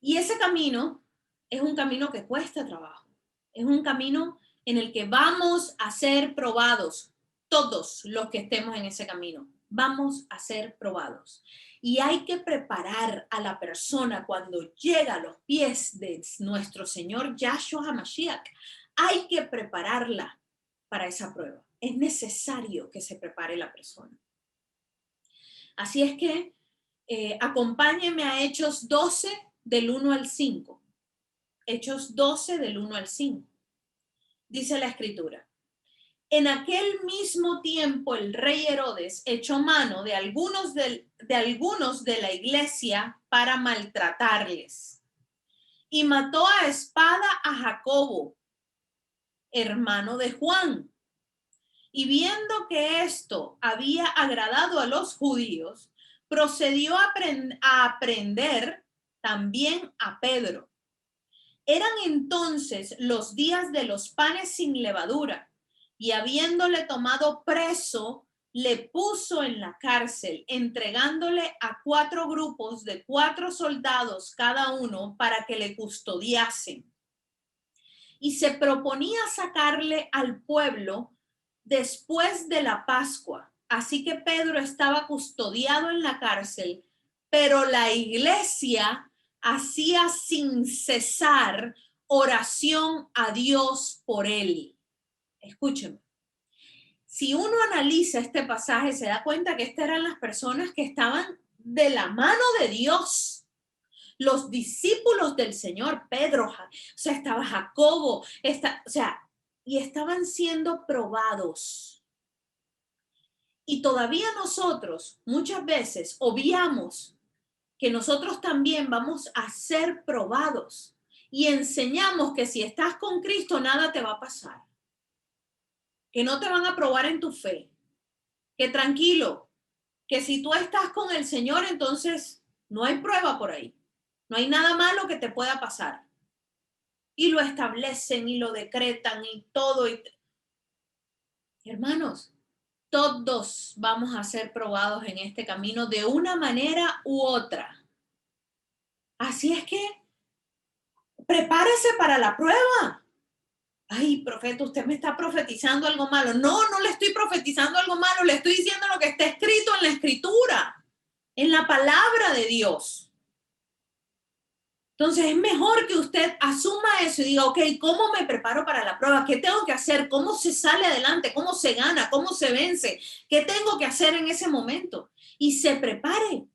Y ese camino es un camino que cuesta trabajo. Es un camino en el que vamos a ser probados, todos los que estemos en ese camino. Vamos a ser probados. Y hay que preparar a la persona cuando llega a los pies de nuestro Señor Yahshua HaMashiach. Hay que prepararla para esa prueba. Es necesario que se prepare la persona. Así es que acompáñenme a Hechos 12, del 1 al 5. Hechos 12, del 1 al 5. Dice la escritura. En aquel mismo tiempo el rey Herodes echó mano de algunos de la iglesia para maltratarles y mató a espada a Jacobo, hermano de Juan. Y viendo que esto había agradado a los judíos, procedió a prender también a Pedro. Eran entonces los días de los panes sin levadura, y habiéndole tomado preso, le puso en la cárcel, entregándole a 4 grupos de 4 soldados cada uno para que le custodiasen. Y se proponía sacarle al pueblo después de la Pascua. Así que Pedro estaba custodiado en la cárcel, pero la iglesia hacía sin cesar oración a Dios por él. Escúchenme. Si uno analiza este pasaje, se da cuenta que estas eran las personas que estaban de la mano de Dios. Los discípulos del Señor, Pedro, o sea, estaba Jacobo, y estaban siendo probados. Y todavía nosotros muchas veces obviamos que nosotros también vamos a ser probados y enseñamos que si estás con Cristo nada te va a pasar, que no te van a probar en tu fe, que tranquilo, que si tú estás con el Señor entonces no hay prueba por ahí, no hay nada malo que te pueda pasar. Y lo establecen y lo decretan y todo. Hermanos, todos vamos a ser probados en este camino de una manera u otra. Así es que prepárese para la prueba. Ay, profeta, usted me está profetizando algo malo. No, no le estoy profetizando algo malo, le estoy diciendo lo que está escrito en la escritura. una palabra de Dios. Entonces es mejor que usted asuma eso y diga, ok, ¿cómo me preparo para la prueba? ¿Qué tengo que hacer? ¿Cómo se sale adelante? ¿Cómo se gana? ¿Cómo se vence? ¿Qué tengo que hacer en ese momento? Y se prepare.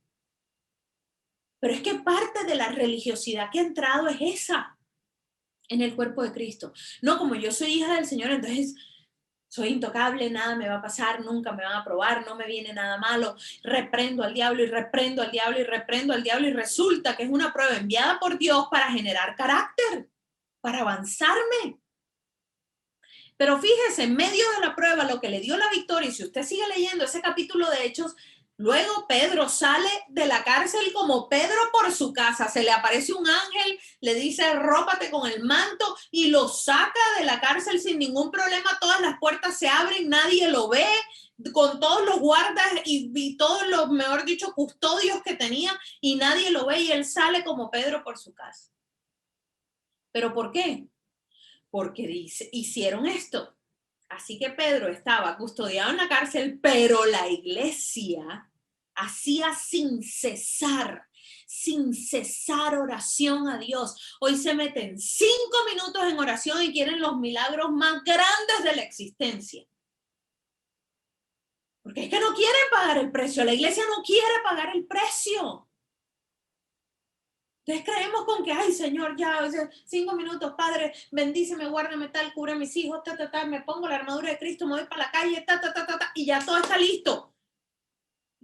Pero es que parte de la religiosidad que ha entrado es esa en el cuerpo de Cristo. No, como yo soy hija del Señor, entonces soy intocable, nada me va a pasar, nunca me van a probar, no me viene nada malo, reprendo al diablo y reprendo al diablo y reprendo al diablo y resulta que es una prueba enviada por Dios para generar carácter, para avanzarme. Pero fíjese, en medio de la prueba, lo que le dio la victoria, y si usted sigue leyendo ese capítulo de Hechos, luego Pedro sale de la cárcel como Pedro por su casa. Se le aparece un ángel, le dice, rópate con el manto y lo saca de la cárcel sin ningún problema. Todas las puertas se abren, nadie lo ve, con todos los guardas y todos los, mejor dicho, custodios que tenía y nadie lo ve y él sale como Pedro por su casa. ¿Pero por qué? Porque hicieron esto. Así que Pedro estaba custodiado en la cárcel, pero la iglesia hacía sin cesar oración a Dios. Hoy se meten 5 minutos en oración y quieren los milagros más grandes de la existencia. Porque es que no quieren pagar el precio. La iglesia no quiere pagar el precio. Entonces creemos con que, ay, Señor, ya, 5 minutos, Padre, bendíceme, guárdame tal, cubre a mis hijos, me pongo la armadura de Cristo, me voy para la calle, y ya todo está listo.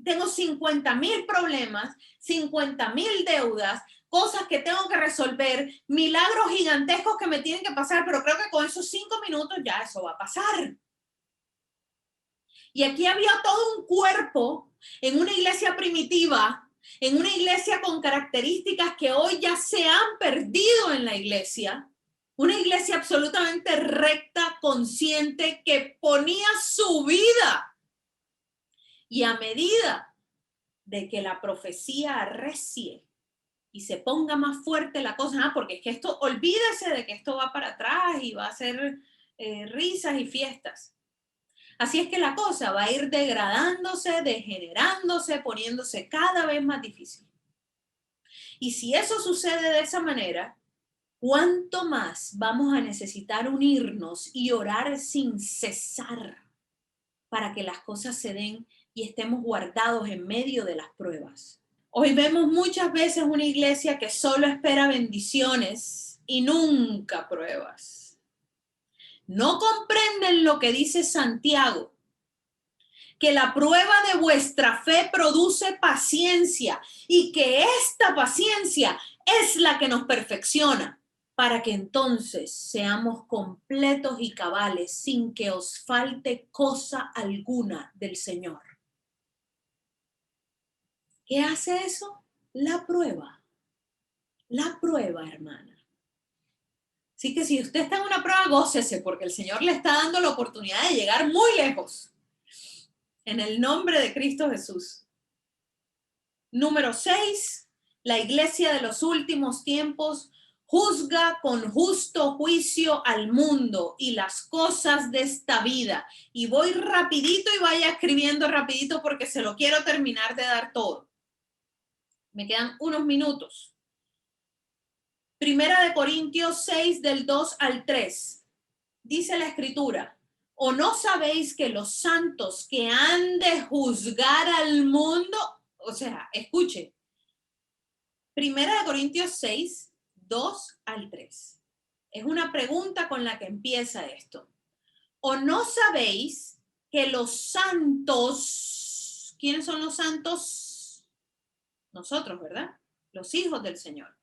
Tengo 50,000 problemas, 50,000 deudas, cosas que tengo que resolver, milagros gigantescos que me tienen que pasar, pero creo que con esos 5 minutos ya eso va a pasar. Y aquí había todo un cuerpo en una iglesia primitiva, en una iglesia con características que hoy ya se han perdido en la iglesia, una iglesia absolutamente recta, consciente, que ponía su vida. Y a medida de que la profecía arrecie y se ponga más fuerte la cosa, porque es que esto, olvídese de que esto va para atrás y va a ser risas y fiestas. Así es que la cosa va a ir degradándose, degenerándose, poniéndose cada vez más difícil. Y si eso sucede de esa manera, ¿cuánto más vamos a necesitar unirnos y orar sin cesar para que las cosas se den y estemos guardados en medio de las pruebas? Hoy vemos muchas veces una iglesia que solo espera bendiciones y nunca pruebas. No comprenden lo que dice Santiago, que la prueba de vuestra fe produce paciencia y que esta paciencia es la que nos perfecciona para que entonces seamos completos y cabales sin que os falte cosa alguna del Señor. ¿Qué hace eso? La prueba, hermana. Así que si usted está en una prueba, gócese, porque el Señor le está dando la oportunidad de llegar muy lejos. En el nombre de Cristo Jesús. Número 6, la iglesia de los últimos tiempos juzga con justo juicio al mundo y las cosas de esta vida. Y voy rapidito y vaya escribiendo rapidito porque se lo quiero terminar de dar todo. Me quedan unos minutos. Primera de Corintios 6, del 2 al 3. Dice la escritura, ¿o no sabéis que los santos que han de juzgar al mundo? O sea, escuche. Primera de Corintios 6, 2 al 3. Es una pregunta con la que empieza esto. ¿O no sabéis que los santos, ¿quiénes son los santos? Nosotros, ¿verdad? Los hijos del Señor.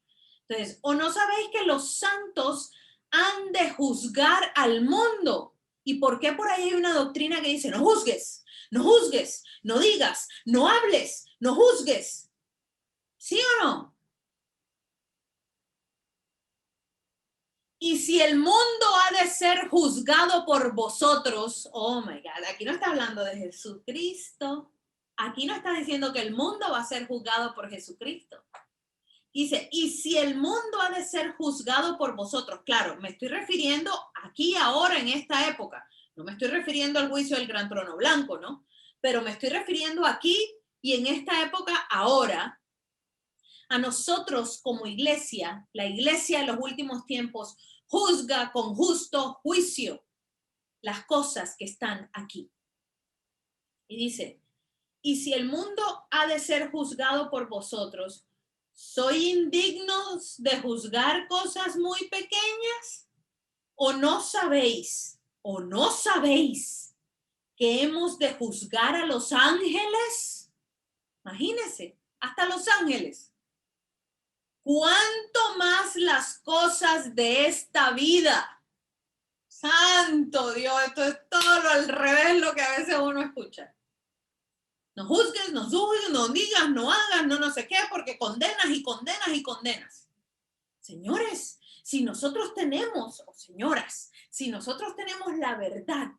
Entonces, ¿o no sabéis que los santos han de juzgar al mundo? ¿Y por qué por ahí hay una doctrina que dice, no juzgues, no juzgues, no digas, no hables, no juzgues? ¿Sí o no? Y si el mundo ha de ser juzgado por vosotros, oh my God, aquí no está hablando de Jesucristo. Aquí no está diciendo que el mundo va a ser juzgado por Jesucristo. Dice, y si el mundo ha de ser juzgado por vosotros, claro, me estoy refiriendo aquí, ahora, en esta época. No me estoy refiriendo al juicio del gran trono blanco, ¿no? Pero me estoy refiriendo aquí Y en esta época, ahora, a nosotros como iglesia, la iglesia de los últimos tiempos, juzga con justo juicio las cosas que están aquí. Y dice, y si el mundo ha de ser juzgado por vosotros, ¿soy indignos de juzgar cosas muy pequeñas? ¿O no sabéis que hemos de juzgar a los ángeles? Imagínense, hasta los ángeles. ¿Cuánto más las cosas de esta vida? Santo Dios, esto es todo lo al revés lo que a veces uno escucha. No juzgues, no juzgues, no digas, no hagas, no sé qué, porque condenas y condenas y condenas. Señores, si nosotros tenemos, o señoras, si nosotros tenemos la verdad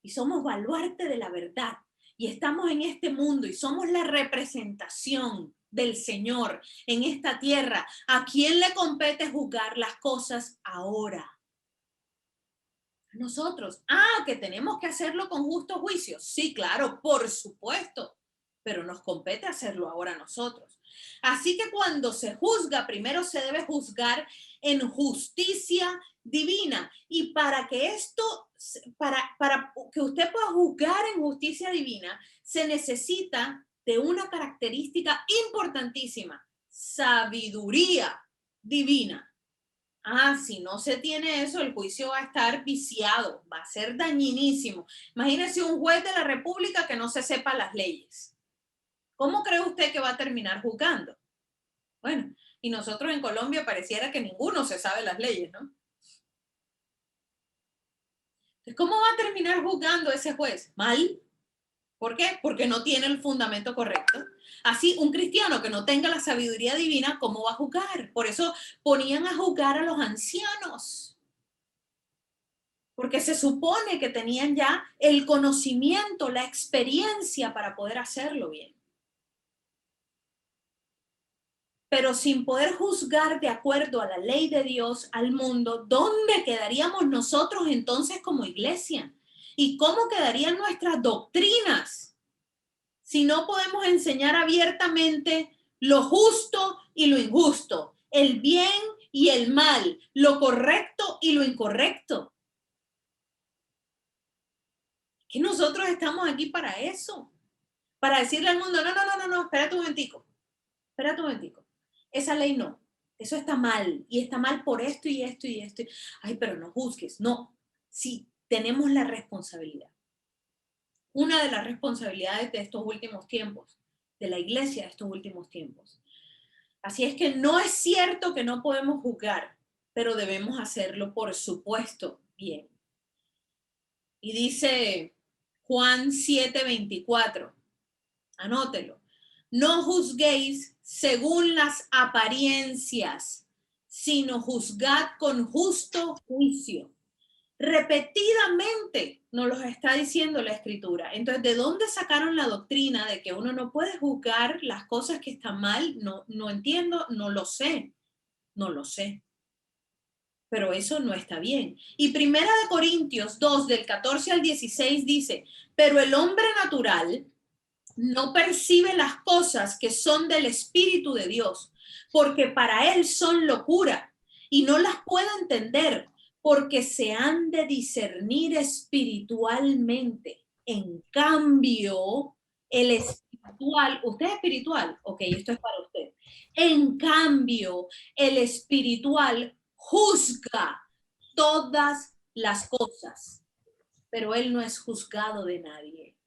y somos baluarte de la verdad y estamos en este mundo y somos la representación del Señor en esta tierra, ¿a quién le compete juzgar las cosas ahora? A nosotros. Que tenemos que hacerlo con justo juicio. Sí, claro, por supuesto, pero nos compete hacerlo ahora a nosotros. Así que cuando se juzga, primero se debe juzgar en justicia divina. Y para que esto, para que usted pueda juzgar en justicia divina, se necesita de una característica importantísima: sabiduría divina. Si no se tiene eso, el juicio va a estar viciado, va a ser dañinísimo. Imagínese un juez de la República que no se sepa las leyes. ¿Cómo cree usted que va a terminar juzgando? Bueno, y nosotros en Colombia pareciera que ninguno se sabe las leyes, ¿no? Entonces, ¿cómo va a terminar juzgando ese juez? Mal. ¿Por qué? Porque no tiene el fundamento correcto. Así, un cristiano que no tenga la sabiduría divina, ¿cómo va a juzgar? Por eso ponían a juzgar a los ancianos, porque se supone que tenían ya el conocimiento, la experiencia para poder hacerlo bien. Pero sin poder juzgar de acuerdo a la ley de Dios al mundo, ¿dónde quedaríamos nosotros entonces como iglesia? ¿Y cómo quedarían nuestras doctrinas si no podemos enseñar abiertamente lo justo y lo injusto, el bien y el mal, lo correcto y lo incorrecto? Que nosotros estamos aquí para eso, para decirle al mundo, no, espérate un momentico. Esa ley no, eso está mal, y está mal por esto y esto y esto. Ay, pero no juzgues. No, sí, tenemos la responsabilidad. Una de las responsabilidades de estos últimos tiempos, de la iglesia de estos últimos tiempos. Así es que no es cierto que no podemos juzgar, pero debemos hacerlo, por supuesto, bien. Y dice Juan 7:24, anótelo: no juzguéis según las apariencias, sino juzgad con justo juicio. Repetidamente nos lo está diciendo la Escritura. Entonces, ¿de dónde sacaron la doctrina de que uno no puede juzgar las cosas que están mal? No entiendo, no lo sé. Pero eso no está bien. Y Primera de Corintios 2, del 14 al 16 dice, pero el hombre natural no percibe las cosas que son del Espíritu de Dios, porque para él son locura y no las puede entender, porque se han de discernir espiritualmente. En cambio, el espiritual, ¿usted es espiritual? Ok, esto es para usted. En cambio, el espiritual juzga todas las cosas, pero él no es juzgado de nadie.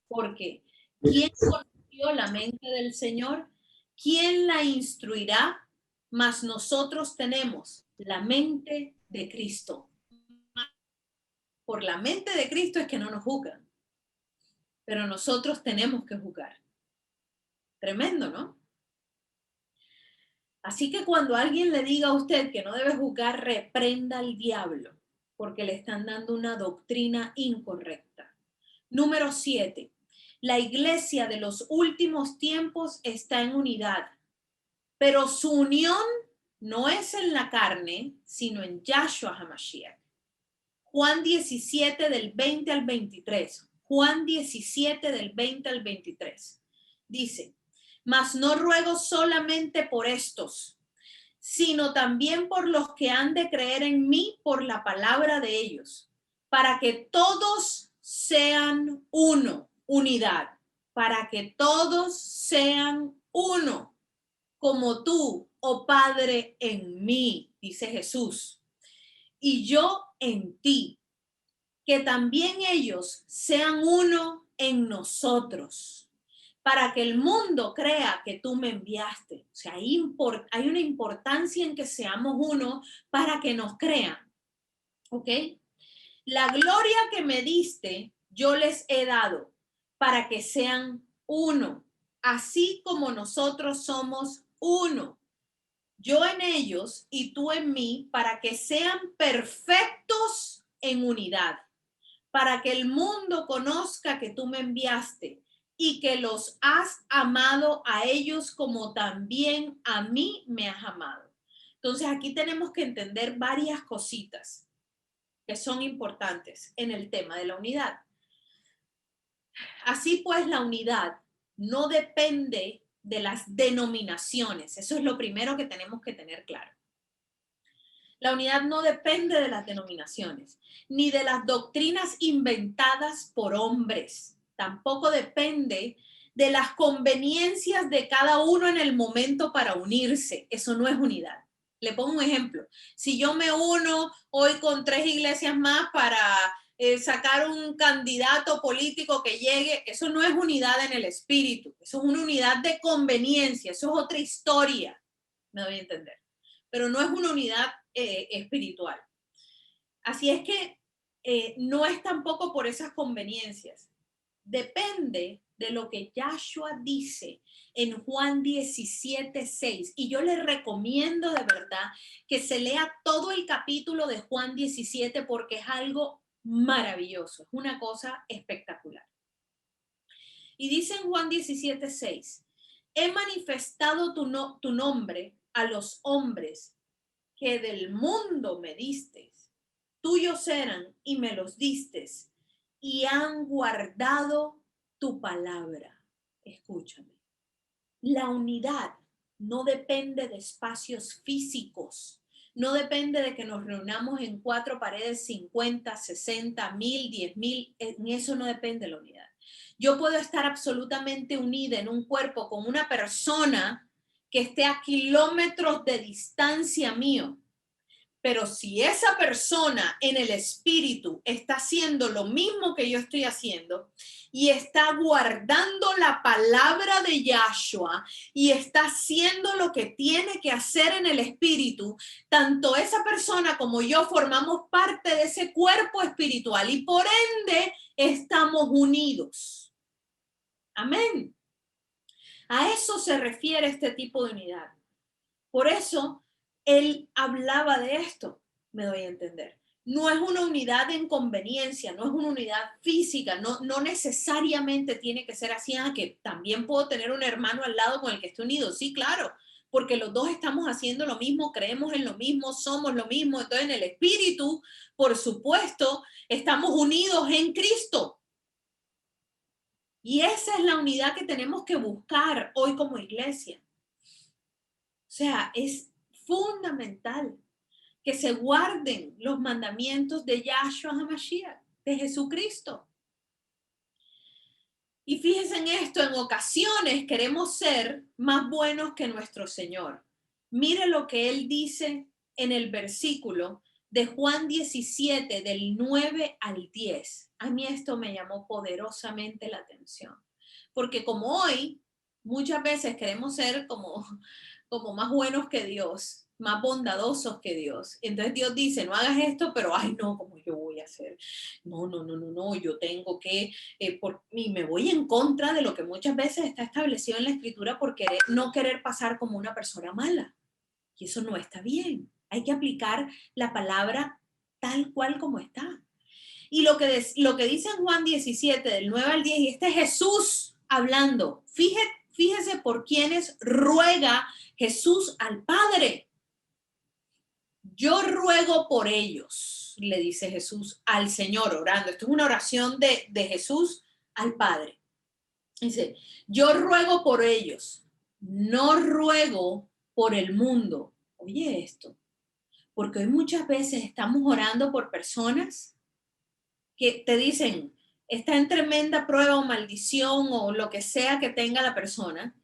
¿Por qué? ¿Quién conoció la mente del Señor? ¿Quién la instruirá? Mas nosotros tenemos la mente de Cristo. Por la mente de Cristo es que no nos juzgan, pero nosotros tenemos que juzgar. Tremendo, ¿no? Así que cuando alguien le diga a usted que no debe juzgar, reprenda al diablo, porque le están dando una doctrina incorrecta. Número 7. La iglesia de los últimos tiempos está en unidad, pero su unión no es en la carne, sino en Yahshua HaMashiach. Juan 17 del 20 al 23. Juan 17 del 20 al 23. dice, mas no ruego solamente por estos, sino también por los que han de creer en mí por la palabra de ellos, para que todos sean uno, unidad, para que todos sean uno, como tú, oh Padre, en mí, dice Jesús, y yo en ti, que también ellos sean uno en nosotros, para que el mundo crea que tú me enviaste. O sea, hay una importancia en que seamos uno para que nos crean. ¿Ok? La gloria que me diste, yo les he dado para que sean uno, así como nosotros somos uno. Yo en ellos y tú en mí, para que sean perfectos en unidad, para que el mundo conozca que tú me enviaste y que los has amado a ellos como también a mí me has amado. Entonces aquí tenemos que entender varias cositas que son importantes en el tema de la unidad. Así pues, la unidad no depende de las denominaciones. Eso es lo primero que tenemos que tener claro. La unidad no depende de las denominaciones, ni de las doctrinas inventadas por hombres. Tampoco depende de las conveniencias de cada uno en el momento para unirse. Eso no es unidad. Le pongo un ejemplo. Si yo me uno hoy con 3 iglesias más para sacar un candidato político que llegue, eso no es unidad en el espíritu. Eso es una unidad de conveniencia. Eso es otra historia. Me doy a entender. Pero no es una unidad espiritual. Así es que no es tampoco por esas conveniencias. Depende de lo que Yahshua dice en Juan 17:6. Y yo les recomiendo de verdad que se lea todo el capítulo de Juan 17 porque es algo maravilloso, es una cosa espectacular. Y dice en Juan 17:6, he manifestado tu nombre a los hombres que del mundo me distes, tuyos eran y me los distes, y han guardado tu palabra. Escúchame. La unidad no depende de espacios físicos, no depende de que nos reunamos en 4 paredes, 50, 60, 1000, 10,000, en eso no depende la unidad. Yo puedo estar absolutamente unida en un cuerpo con una persona que esté a kilómetros de distancia mío, pero si esa persona en el espíritu está haciendo lo mismo que yo estoy haciendo y está guardando la palabra de Yahshua y está haciendo lo que tiene que hacer en el espíritu, tanto esa persona como yo formamos parte de ese cuerpo espiritual y por ende estamos unidos. Amén. A eso se refiere este tipo de unidad. Por eso él hablaba de esto, me doy a entender. No es una unidad en conveniencia, no es una unidad física, no necesariamente tiene que ser así, que también puedo tener un hermano al lado con el que esté unido. Sí, claro, porque los dos estamos haciendo lo mismo, creemos en lo mismo, somos lo mismo. Entonces en el espíritu, por supuesto, estamos unidos en Cristo. Y esa es la unidad que tenemos que buscar hoy como iglesia. O sea, es fundamental que se guarden los mandamientos de Yahshua HaMashiach, de Jesucristo. Y fíjense en esto, en ocasiones queremos ser más buenos que nuestro Señor. Mire lo que él dice en el versículo de Juan 17, del 9 al 10. A mí esto me llamó poderosamente la atención, porque como hoy muchas veces queremos ser como más buenos que Dios, más bondadosos que Dios. Entonces Dios dice, no hagas esto, pero ay no, ¿cómo yo voy a hacer? No, yo tengo que, y me voy en contra de lo que muchas veces está establecido en la Escritura por no querer pasar como una persona mala. Y eso no está bien. Hay que aplicar la palabra tal cual como está. Y lo que dice en Juan 17, del 9 al 10, y este es Jesús hablando. Fíjese por quienes ruega Jesús al Padre. Yo ruego por ellos, le dice Jesús al Señor orando. Esto es una oración de Jesús al Padre. Dice, yo ruego por ellos, no ruego por el mundo. Oye esto, porque hoy muchas veces estamos orando por personas que te dicen, está en tremenda prueba o maldición o lo que sea que tenga la persona,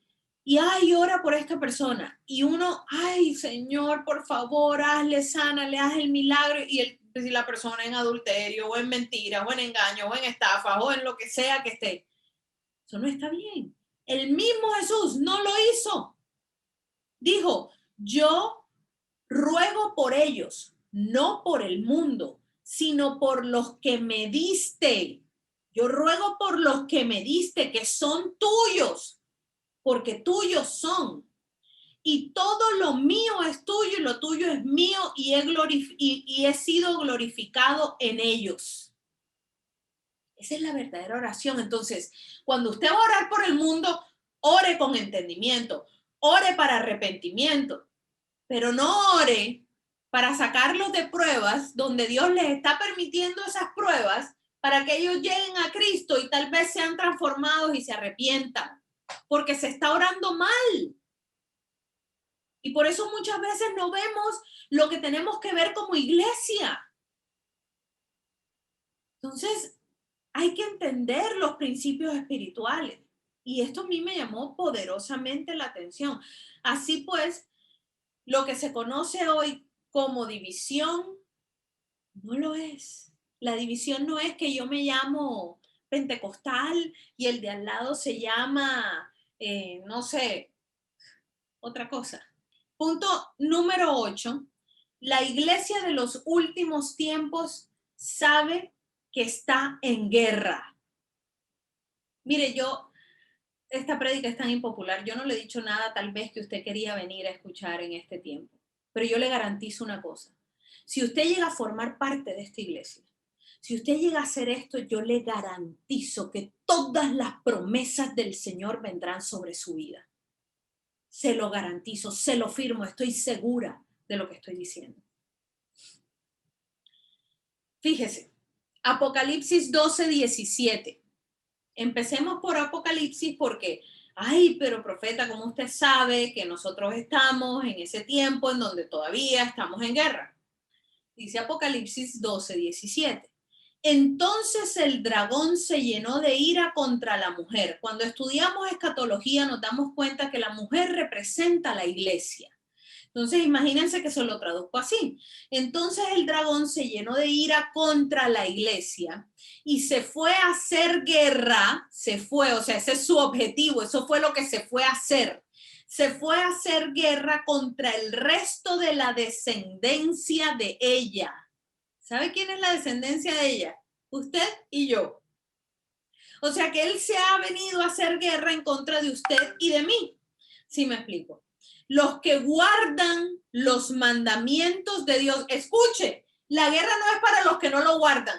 y ay, ora por esta persona, y uno, ay, Señor, por favor, hazle, sánale, haz el milagro, y si la persona en adulterio, o en mentiras, o en engaño, o en estafa, o en lo que sea que esté, eso no está bien. El mismo Jesús no lo hizo. Dijo, yo ruego por ellos, no por el mundo, sino por los que me diste. Yo ruego por los que me diste, que son tuyos, porque tuyos son. Y todo lo mío es tuyo y lo tuyo es mío y he sido glorificado en ellos. Esa es la verdadera oración. Entonces, cuando usted va a orar por el mundo, ore con entendimiento, ore para arrepentimiento, pero no ore para sacarlos de pruebas donde Dios les está permitiendo esas pruebas para que ellos lleguen a Cristo y tal vez sean transformados y se arrepientan, porque se está orando mal. Y por eso muchas veces no vemos lo que tenemos que ver como iglesia. Entonces, hay que entender los principios espirituales. Y esto a mí me llamó poderosamente la atención. Así pues, lo que se conoce hoy como división no lo es. La división no es que yo me llamo pentecostal y el de al lado se llama, no sé, otra cosa. Punto número 8. La iglesia de los últimos tiempos sabe que está en guerra. Mire, esta prédica es tan impopular, yo no le he dicho nada tal vez que usted quería venir a escuchar en este tiempo, pero yo le garantizo una cosa. Si usted llega a formar parte de esta iglesia, si usted llega a hacer esto, yo le garantizo que todas las promesas del Señor vendrán sobre su vida. Se lo garantizo, se lo firmo, estoy segura de lo que estoy diciendo. Fíjese, Apocalipsis 12:17. Empecemos por Apocalipsis porque, ay, pero profeta, ¿cómo usted sabe que nosotros estamos en ese tiempo en donde todavía estamos en guerra? Dice Apocalipsis 12:17. Entonces el dragón se llenó de ira contra la mujer. Cuando estudiamos escatología nos damos cuenta que la mujer representa a la iglesia. Entonces, imagínense que se lo traduzco así. Entonces el dragón se llenó de ira contra la iglesia y se fue a hacer guerra, o sea, ese es su objetivo, eso fue lo que se fue a hacer. Se fue a hacer guerra contra el resto de la descendencia de ella. ¿Sabe quién es la descendencia de ella? Usted y yo. O sea que él se ha venido a hacer guerra en contra de usted y de mí. ¿Sí me explico? Los que guardan los mandamientos de Dios. Escuche, la guerra no es para los que no lo guardan.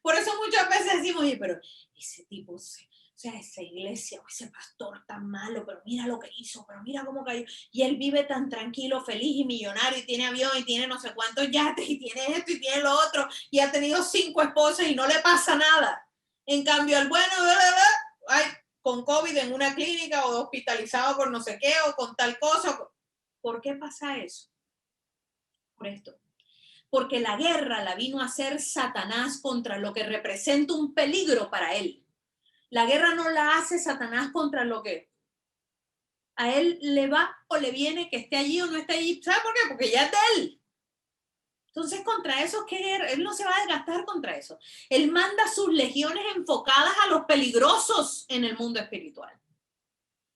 Por eso muchas veces decimos, oye, pero ese tipo, o sea, esa iglesia, o ese pastor tan malo, pero mira lo que hizo, pero mira cómo cayó. Y él vive tan tranquilo, feliz y millonario, y tiene avión, y tiene no sé cuántos yates, y tiene esto, y tiene lo otro, y ha tenido 5 esposas y no le pasa nada. En cambio, el bueno, ay, con COVID en una clínica o hospitalizado por no sé qué o con tal cosa. ¿Por qué pasa eso? Por esto. Porque la guerra la vino a hacer Satanás contra lo que representa un peligro para él. La guerra no la hace Satanás contra lo que a él le va o le viene, que esté allí o no esté allí. ¿Sabe por qué? Porque ya es de él. Entonces, contra eso, ¿qué guerra? Él no se va a desgastar contra eso. Él manda sus legiones enfocadas a los peligrosos en el mundo espiritual.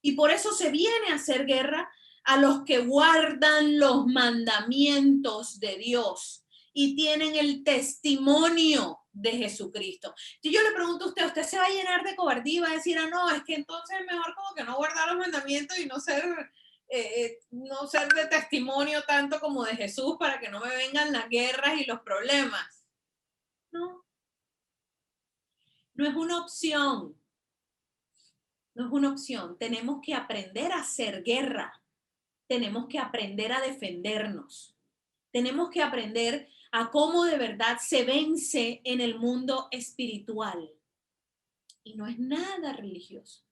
Y por eso se viene a hacer guerra a los que guardan los mandamientos de Dios y tienen el testimonio de Jesucristo. Si yo le pregunto a usted, ¿usted se va a llenar de cobardía y va a decir, ah, no, es que entonces es mejor como que no guardar los mandamientos y no ser de testimonio tanto como de Jesús para que no me vengan las guerras y los problemas? No, no es una opción. No es una opción. Tenemos que aprender a hacer guerra. Tenemos que aprender a defendernos. Tenemos que aprender a cómo de verdad se vence en el mundo espiritual. y no es nada religioso.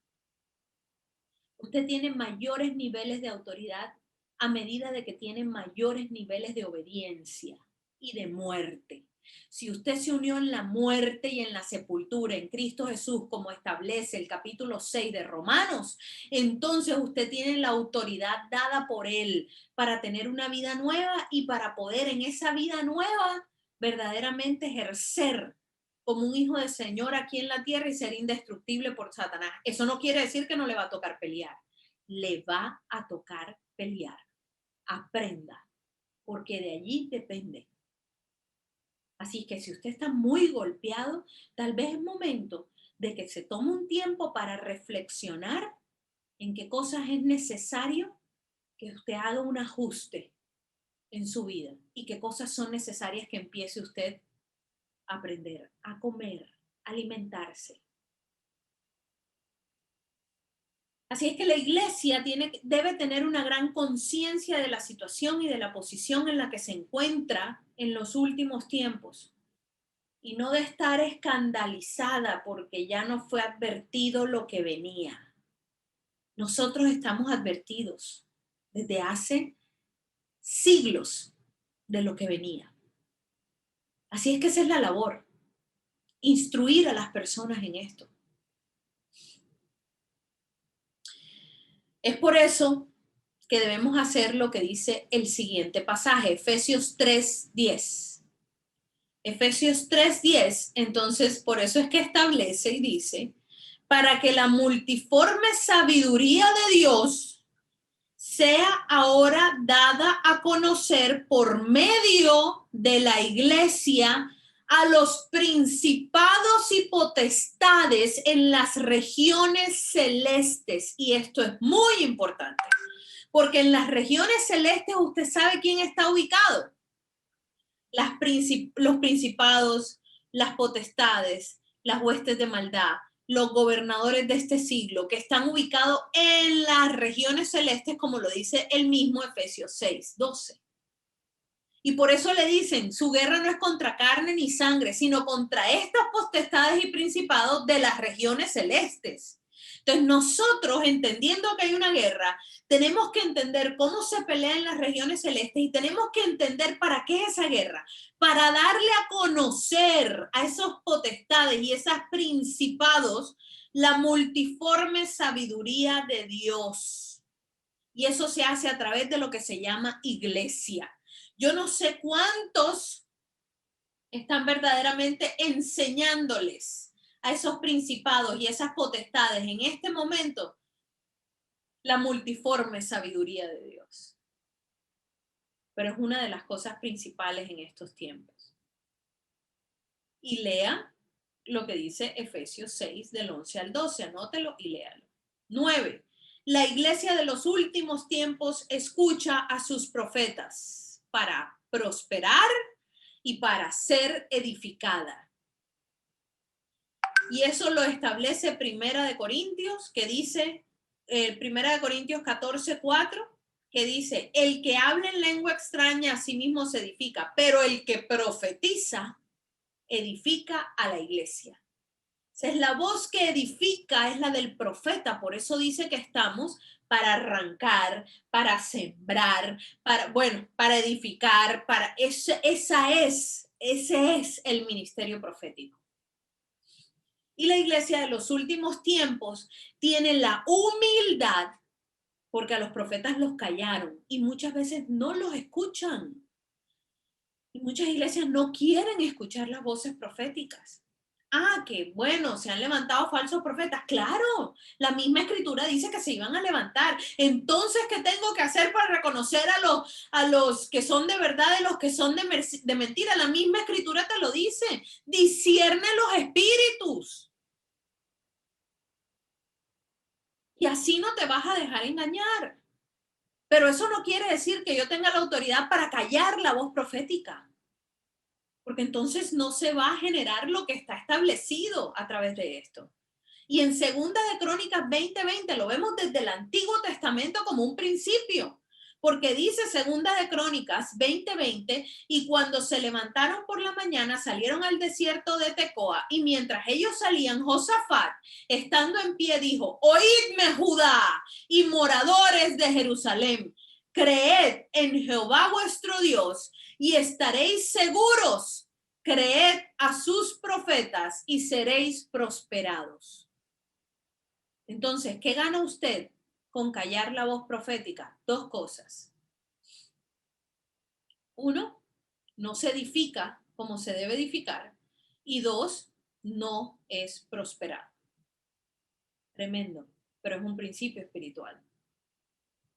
Usted tiene mayores niveles de autoridad a medida de que tiene mayores niveles de obediencia y de muerte. Si usted se unió en la muerte y en la sepultura en Cristo Jesús, como establece el capítulo 6 de Romanos, entonces usted tiene la autoridad dada por Él para tener una vida nueva y para poder en esa vida nueva verdaderamente ejercer como un hijo del Señor aquí en la tierra y ser indestructible por Satanás. Eso no quiere decir que no le va a tocar pelear. Le va a tocar pelear. Aprenda, porque de allí depende. Así que si usted está muy golpeado, tal vez es momento de que se tome un tiempo para reflexionar en qué cosas es necesario que usted haga un ajuste en su vida y qué cosas son necesarias que empiece usted a aprender, a comer, a alimentarse. Así es que la iglesia debe tener una gran conciencia de la situación y de la posición en la que se encuentra en los últimos tiempos. Y no de estar escandalizada porque ya no fue advertido lo que venía. Nosotros estamos advertidos desde hace siglos de lo que venía. Así es que esa es la labor, instruir a las personas en esto. Es por eso que debemos hacer lo que dice el siguiente pasaje, Efesios 3:10. Efesios 3:10, entonces por eso es que establece y dice, para que la multiforme sabiduría de Dios sea ahora dada a conocer por medio de la iglesia a los principados y potestades en las regiones celestes. Y esto es muy importante, porque en las regiones celestes usted sabe quién está ubicado. Los principados, las potestades, las huestes de maldad, los gobernadores de este siglo que están ubicados en las regiones celestes, como lo dice el mismo Efesios 6:12. Y por eso le dicen, su guerra no es contra carne ni sangre, sino contra estas potestades y principados de las regiones celestes. Entonces nosotros, entendiendo que hay una guerra, tenemos que entender cómo se pelea en las regiones celestes y tenemos que entender para qué es esa guerra, para darle a conocer a esos potestades y esos principados la multiforme sabiduría de Dios. Y eso se hace a través de lo que se llama iglesia. Yo no sé cuántos están verdaderamente enseñándoles a esos principados y esas potestades en este momento la multiforme sabiduría de Dios. Pero es una de las cosas principales en estos tiempos. Y lea lo que dice Efesios 6 del 11 al 12. Anótelo y léalo. 9. La iglesia de los últimos tiempos escucha a sus profetas para prosperar y para ser edificada. Y eso lo establece Primera de Corintios, que dice, Primera de Corintios 14:4, que dice, el que habla en lengua extraña a sí mismo se edifica, pero el que profetiza edifica a la iglesia. Esa es la voz que edifica, es la del profeta, por eso dice que estamos para arrancar, para sembrar, para edificar, ese es el ministerio profético. Y la iglesia de los últimos tiempos tiene la humildad, porque a los profetas los callaron y muchas veces no los escuchan. Y muchas iglesias no quieren escuchar las voces proféticas. Que bueno, se han levantado falsos profetas. Claro, la misma escritura dice que se iban a levantar. Entonces, ¿qué tengo que hacer para reconocer a los que son de verdad y los que son de mentira? La misma escritura te lo dice. Discierne los espíritus. Y así no te vas a dejar engañar. Pero eso no quiere decir que yo tenga la autoridad para callar la voz profética. Porque entonces no se va a generar lo que está establecido a través de esto. Y en Segunda de Crónicas 20:20 lo vemos desde el Antiguo Testamento como un principio. Porque dice Segunda de Crónicas 20:20, y cuando se levantaron por la mañana salieron al desierto de Tecoa, y mientras ellos salían, Josafat, estando en pie, dijo: oídme, Judá y moradores de Jerusalén, creed en Jehová vuestro Dios y estaréis seguros, creed a sus profetas y seréis prosperados. Entonces, ¿qué gana usted con callar la voz profética? Dos cosas. Uno, no se edifica como se debe edificar. Y dos, no es prosperado. Tremendo, pero es un principio espiritual.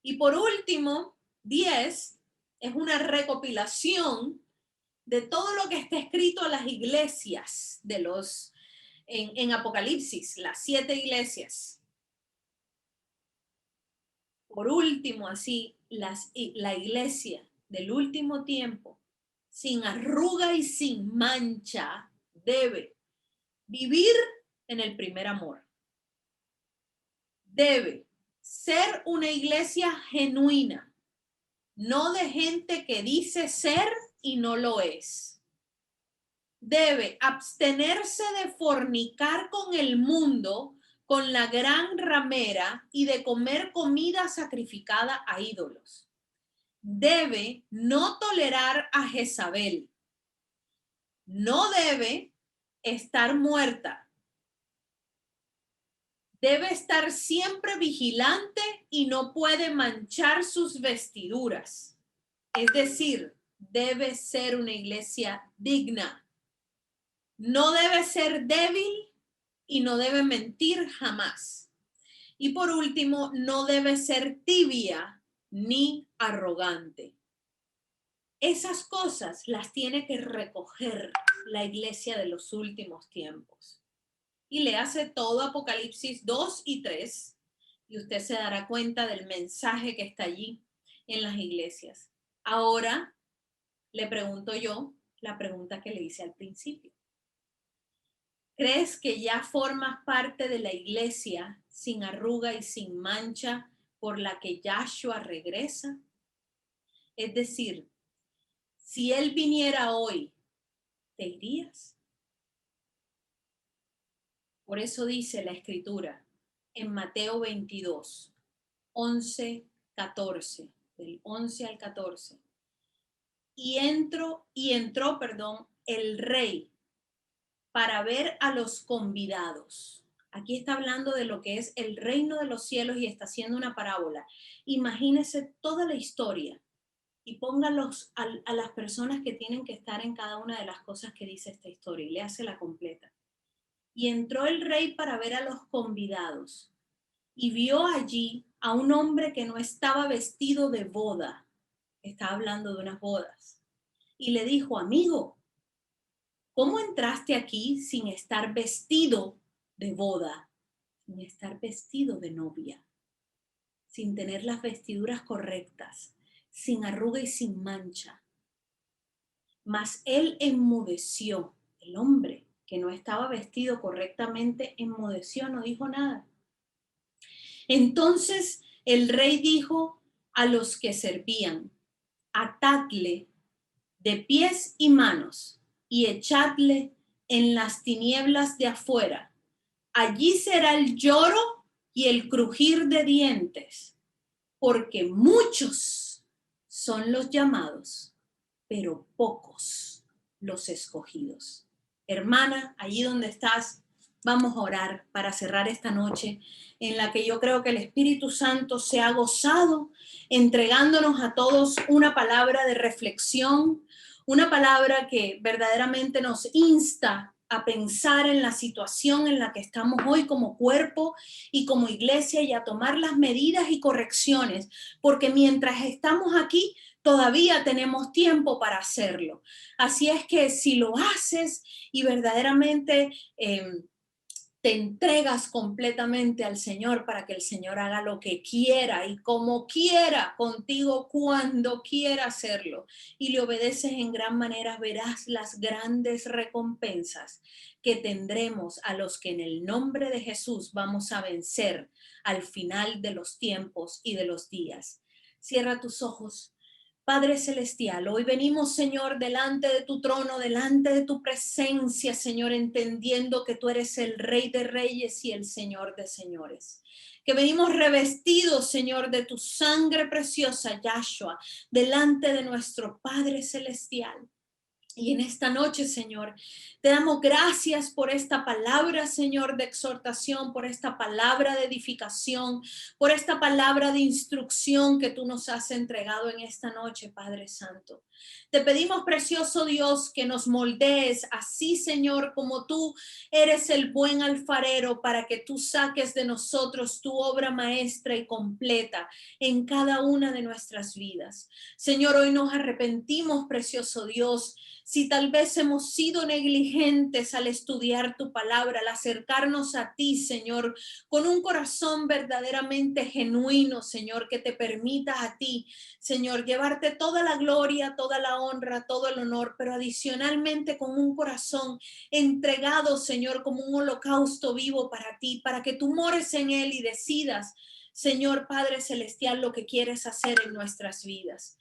Y por último, 10 es una recopilación de todo lo que está escrito a las iglesias en Apocalipsis, las 7 iglesias. Por último, así, la iglesia del último tiempo, sin arruga y sin mancha, debe vivir en el primer amor. Debe ser una iglesia genuina, no de gente que dice ser y no lo es. Debe abstenerse de fornicar con el mundo, con la gran ramera, y de comer comida sacrificada a ídolos. Debe no tolerar a Jezabel. No debe estar muerta. Debe estar siempre vigilante y no puede manchar sus vestiduras. Es decir, debe ser una iglesia digna. No debe ser débil y no debe mentir jamás. Y por último, no debe ser tibia ni arrogante. Esas cosas las tiene que recoger la iglesia de los últimos tiempos. Y le hace todo Apocalipsis 2 y 3 y usted se dará cuenta del mensaje que está allí en las iglesias. Ahora le pregunto yo la pregunta que le hice al principio. ¿Crees que ya formas parte de la iglesia sin arruga y sin mancha por la que Yahshua regresa? Es decir, si él viniera hoy, ¿te irías? Por eso dice la escritura en Mateo 22, 11, 14, del 11 al 14. Y entró, el rey para ver a los convidados. Aquí está hablando de lo que es el reino de los cielos y está haciendo una parábola. Imagínese toda la historia y póngalos a las personas que tienen que estar en cada una de las cosas que dice esta historia y léasela completa. Y entró el rey para ver a los convidados y vio allí a un hombre que no estaba vestido de boda. Estaba hablando de unas bodas. Y le dijo: amigo, ¿cómo entraste aquí sin estar vestido de boda, sin estar vestido de novia, sin tener las vestiduras correctas, sin arruga y sin mancha? Mas él enmudeció. El hombre que no estaba vestido correctamente enmudeció, no dijo nada. Entonces el rey dijo a los que servían: atadle de pies y manos y echadle en las tinieblas de afuera. Allí será el lloro y el crujir de dientes, porque muchos son los llamados, pero pocos los escogidos. Hermana, allí donde estás, vamos a orar para cerrar esta noche en la que yo creo que el Espíritu Santo se ha gozado entregándonos a todos una palabra de reflexión, una palabra que verdaderamente nos insta a pensar en la situación en la que estamos hoy como cuerpo y como iglesia y a tomar las medidas y correcciones, porque mientras estamos aquí todavía tenemos tiempo para hacerlo. Así es que si lo haces y verdaderamente te entregas completamente al Señor para que el Señor haga lo que quiera y como quiera contigo, cuando quiera hacerlo, y le obedeces en gran manera, verás las grandes recompensas que tendremos a los que en el nombre de Jesús vamos a vencer al final de los tiempos y de los días. Cierra tus ojos. Padre Celestial, hoy venimos, Señor, delante de tu trono, delante de tu presencia, Señor, entendiendo que tú eres el Rey de Reyes y el Señor de Señores. Que venimos revestidos, Señor, de tu sangre preciosa, Yahshua, delante de nuestro Padre Celestial. Y en esta noche, Señor, te damos gracias por esta palabra, Señor, de exhortación, por esta palabra de edificación, por esta palabra de instrucción que tú nos has entregado en esta noche, Padre Santo. Te pedimos, precioso Dios, que nos moldees así, Señor, como tú eres el buen alfarero, para que tú saques de nosotros tu obra maestra y completa en cada una de nuestras vidas. Señor, hoy nos arrepentimos, precioso Dios, si tal vez hemos sido negligentes al estudiar tu palabra, al acercarnos a ti, Señor, con un corazón verdaderamente genuino, Señor, que te permita a ti, Señor, llevarte toda la gloria, toda la honra, todo el honor, pero adicionalmente con un corazón entregado, Señor, como un holocausto vivo para ti, para que tú mores en él y decidas, Señor Padre Celestial, lo que quieres hacer en nuestras vidas.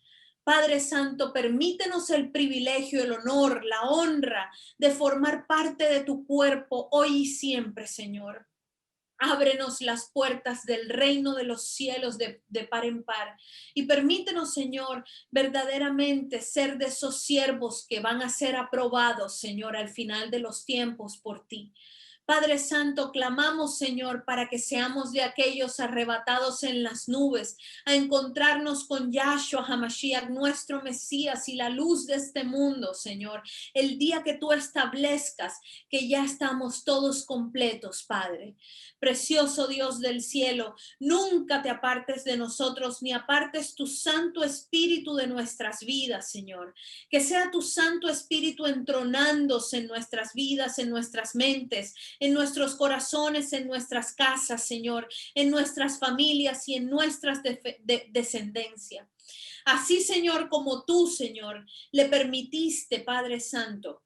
Padre Santo, permítenos el privilegio, el honor, la honra de formar parte de tu cuerpo hoy y siempre, Señor. Ábrenos las puertas del reino de los cielos de par en par y permítenos, Señor, verdaderamente ser de esos siervos que van a ser aprobados, Señor, al final de los tiempos por ti. Padre Santo, clamamos, Señor, para que seamos de aquellos arrebatados en las nubes, a encontrarnos con Yahshua HaMashiach, nuestro Mesías y la luz de este mundo, Señor. El día que tú establezcas que ya estamos todos completos, Padre. Precioso Dios del cielo, nunca te apartes de nosotros, ni apartes tu Santo Espíritu de nuestras vidas, Señor. Que sea tu Santo Espíritu entronándose en nuestras vidas, en nuestras mentes, en nuestros corazones, en nuestras casas, Señor, en nuestras familias y en nuestras descendencia. Así, Señor, como tú, Señor, le permitiste, Padre Santo,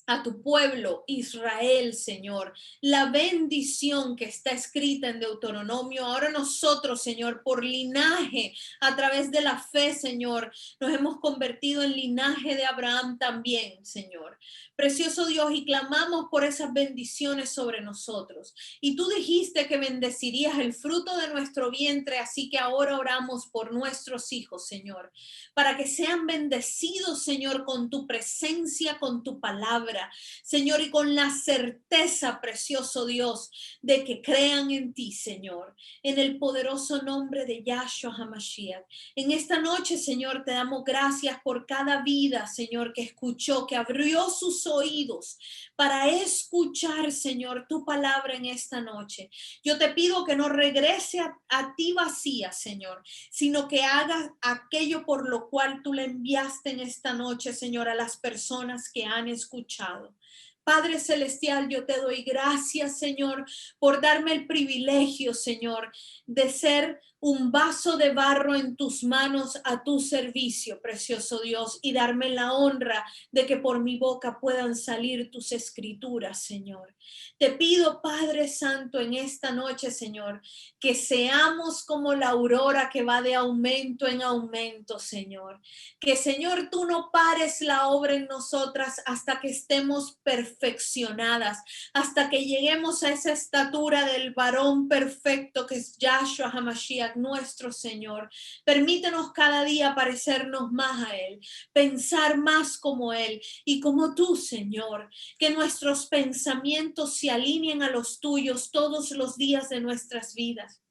a tu pueblo Israel, Señor, la bendición que está escrita en Deuteronomio. Ahora nosotros, Señor, por linaje, a través de la fe, Señor, nos hemos convertido en linaje de Abraham también, Señor. Precioso Dios, y clamamos por esas bendiciones sobre nosotros. Y tú dijiste que bendecirías el fruto de nuestro vientre, así que ahora oramos por nuestros hijos, Señor, para que sean bendecidos, Señor, con tu presencia, con tu palabra, Señor, y con la certeza, precioso Dios, de que crean en ti, Señor, en el poderoso nombre de Yahshua HaMashiach. En esta noche, Señor, te damos gracias por cada vida, Señor, que escuchó, que abrió sus oídos para escuchar, Señor, tu palabra en esta noche. Yo te pido que no regrese a ti vacía, Señor, sino que hagas aquello por lo cual tú le enviaste en esta noche, Señor, a las personas que han escuchado. Padre Celestial, yo te doy gracias, Señor, por darme el privilegio, Señor, de ser un vaso de barro en tus manos a tu servicio, precioso Dios, y darme la honra de que por mi boca puedan salir tus escrituras, Señor. Te pido, Padre Santo, en esta noche, Señor, que seamos como la aurora que va de aumento en aumento, Señor. Que, Señor, tú no pares la obra en nosotras hasta que estemos perfeccionadas, hasta que lleguemos a esa estatura del varón perfecto que es Yahshua HaMashiach, nuestro Señor. Permítenos cada día parecernos más a Él, pensar más como Él y como tú, Señor. Que nuestros pensamientos se alineen a los tuyos todos los días de nuestras vidas.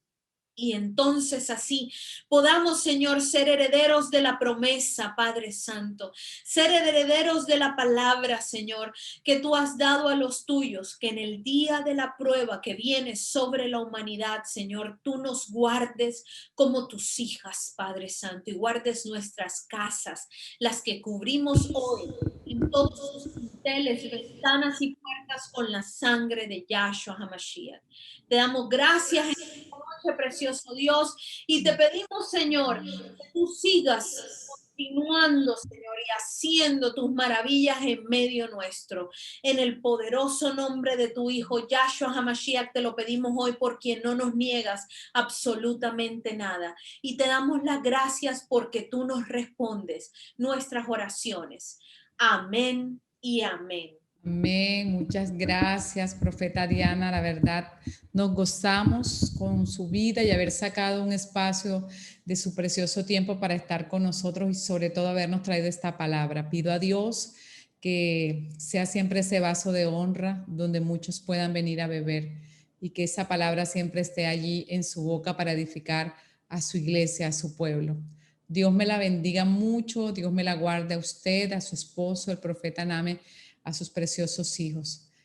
Y entonces así podamos, Señor, ser herederos de la promesa, Padre Santo, ser herederos de la palabra, Señor, que tú has dado a los tuyos, que en el día de la prueba que viene sobre la humanidad, Señor, tú nos guardes como tus hijas, Padre Santo, y guardes nuestras casas, las que cubrimos hoy, en todos sus dinteles, ventanas y puertas con la sangre de Yahshua HaMashiach. Te damos gracias noche, precioso Dios. Y te pedimos, Señor, que tú sigas continuando, Señor, y haciendo tus maravillas en medio nuestro. En el poderoso nombre de tu Hijo, Yahshua HaMashiach, te lo pedimos hoy por quien no nos niegas absolutamente nada. Y te damos las gracias porque tú nos respondes nuestras oraciones. Amén y amén. Amén, muchas gracias, profeta Diana. La verdad, nos gozamos con su vida y haber sacado un espacio de su precioso tiempo para estar con nosotros y sobre todo habernos traído esta palabra. Pido a Dios que sea siempre ese vaso de honra donde muchos puedan venir a beber y que esa palabra siempre esté allí en su boca para edificar a su iglesia, a su pueblo. Dios me la bendiga mucho, Dios me la guarde a usted, a su esposo, el profeta Name, a sus preciosos hijos.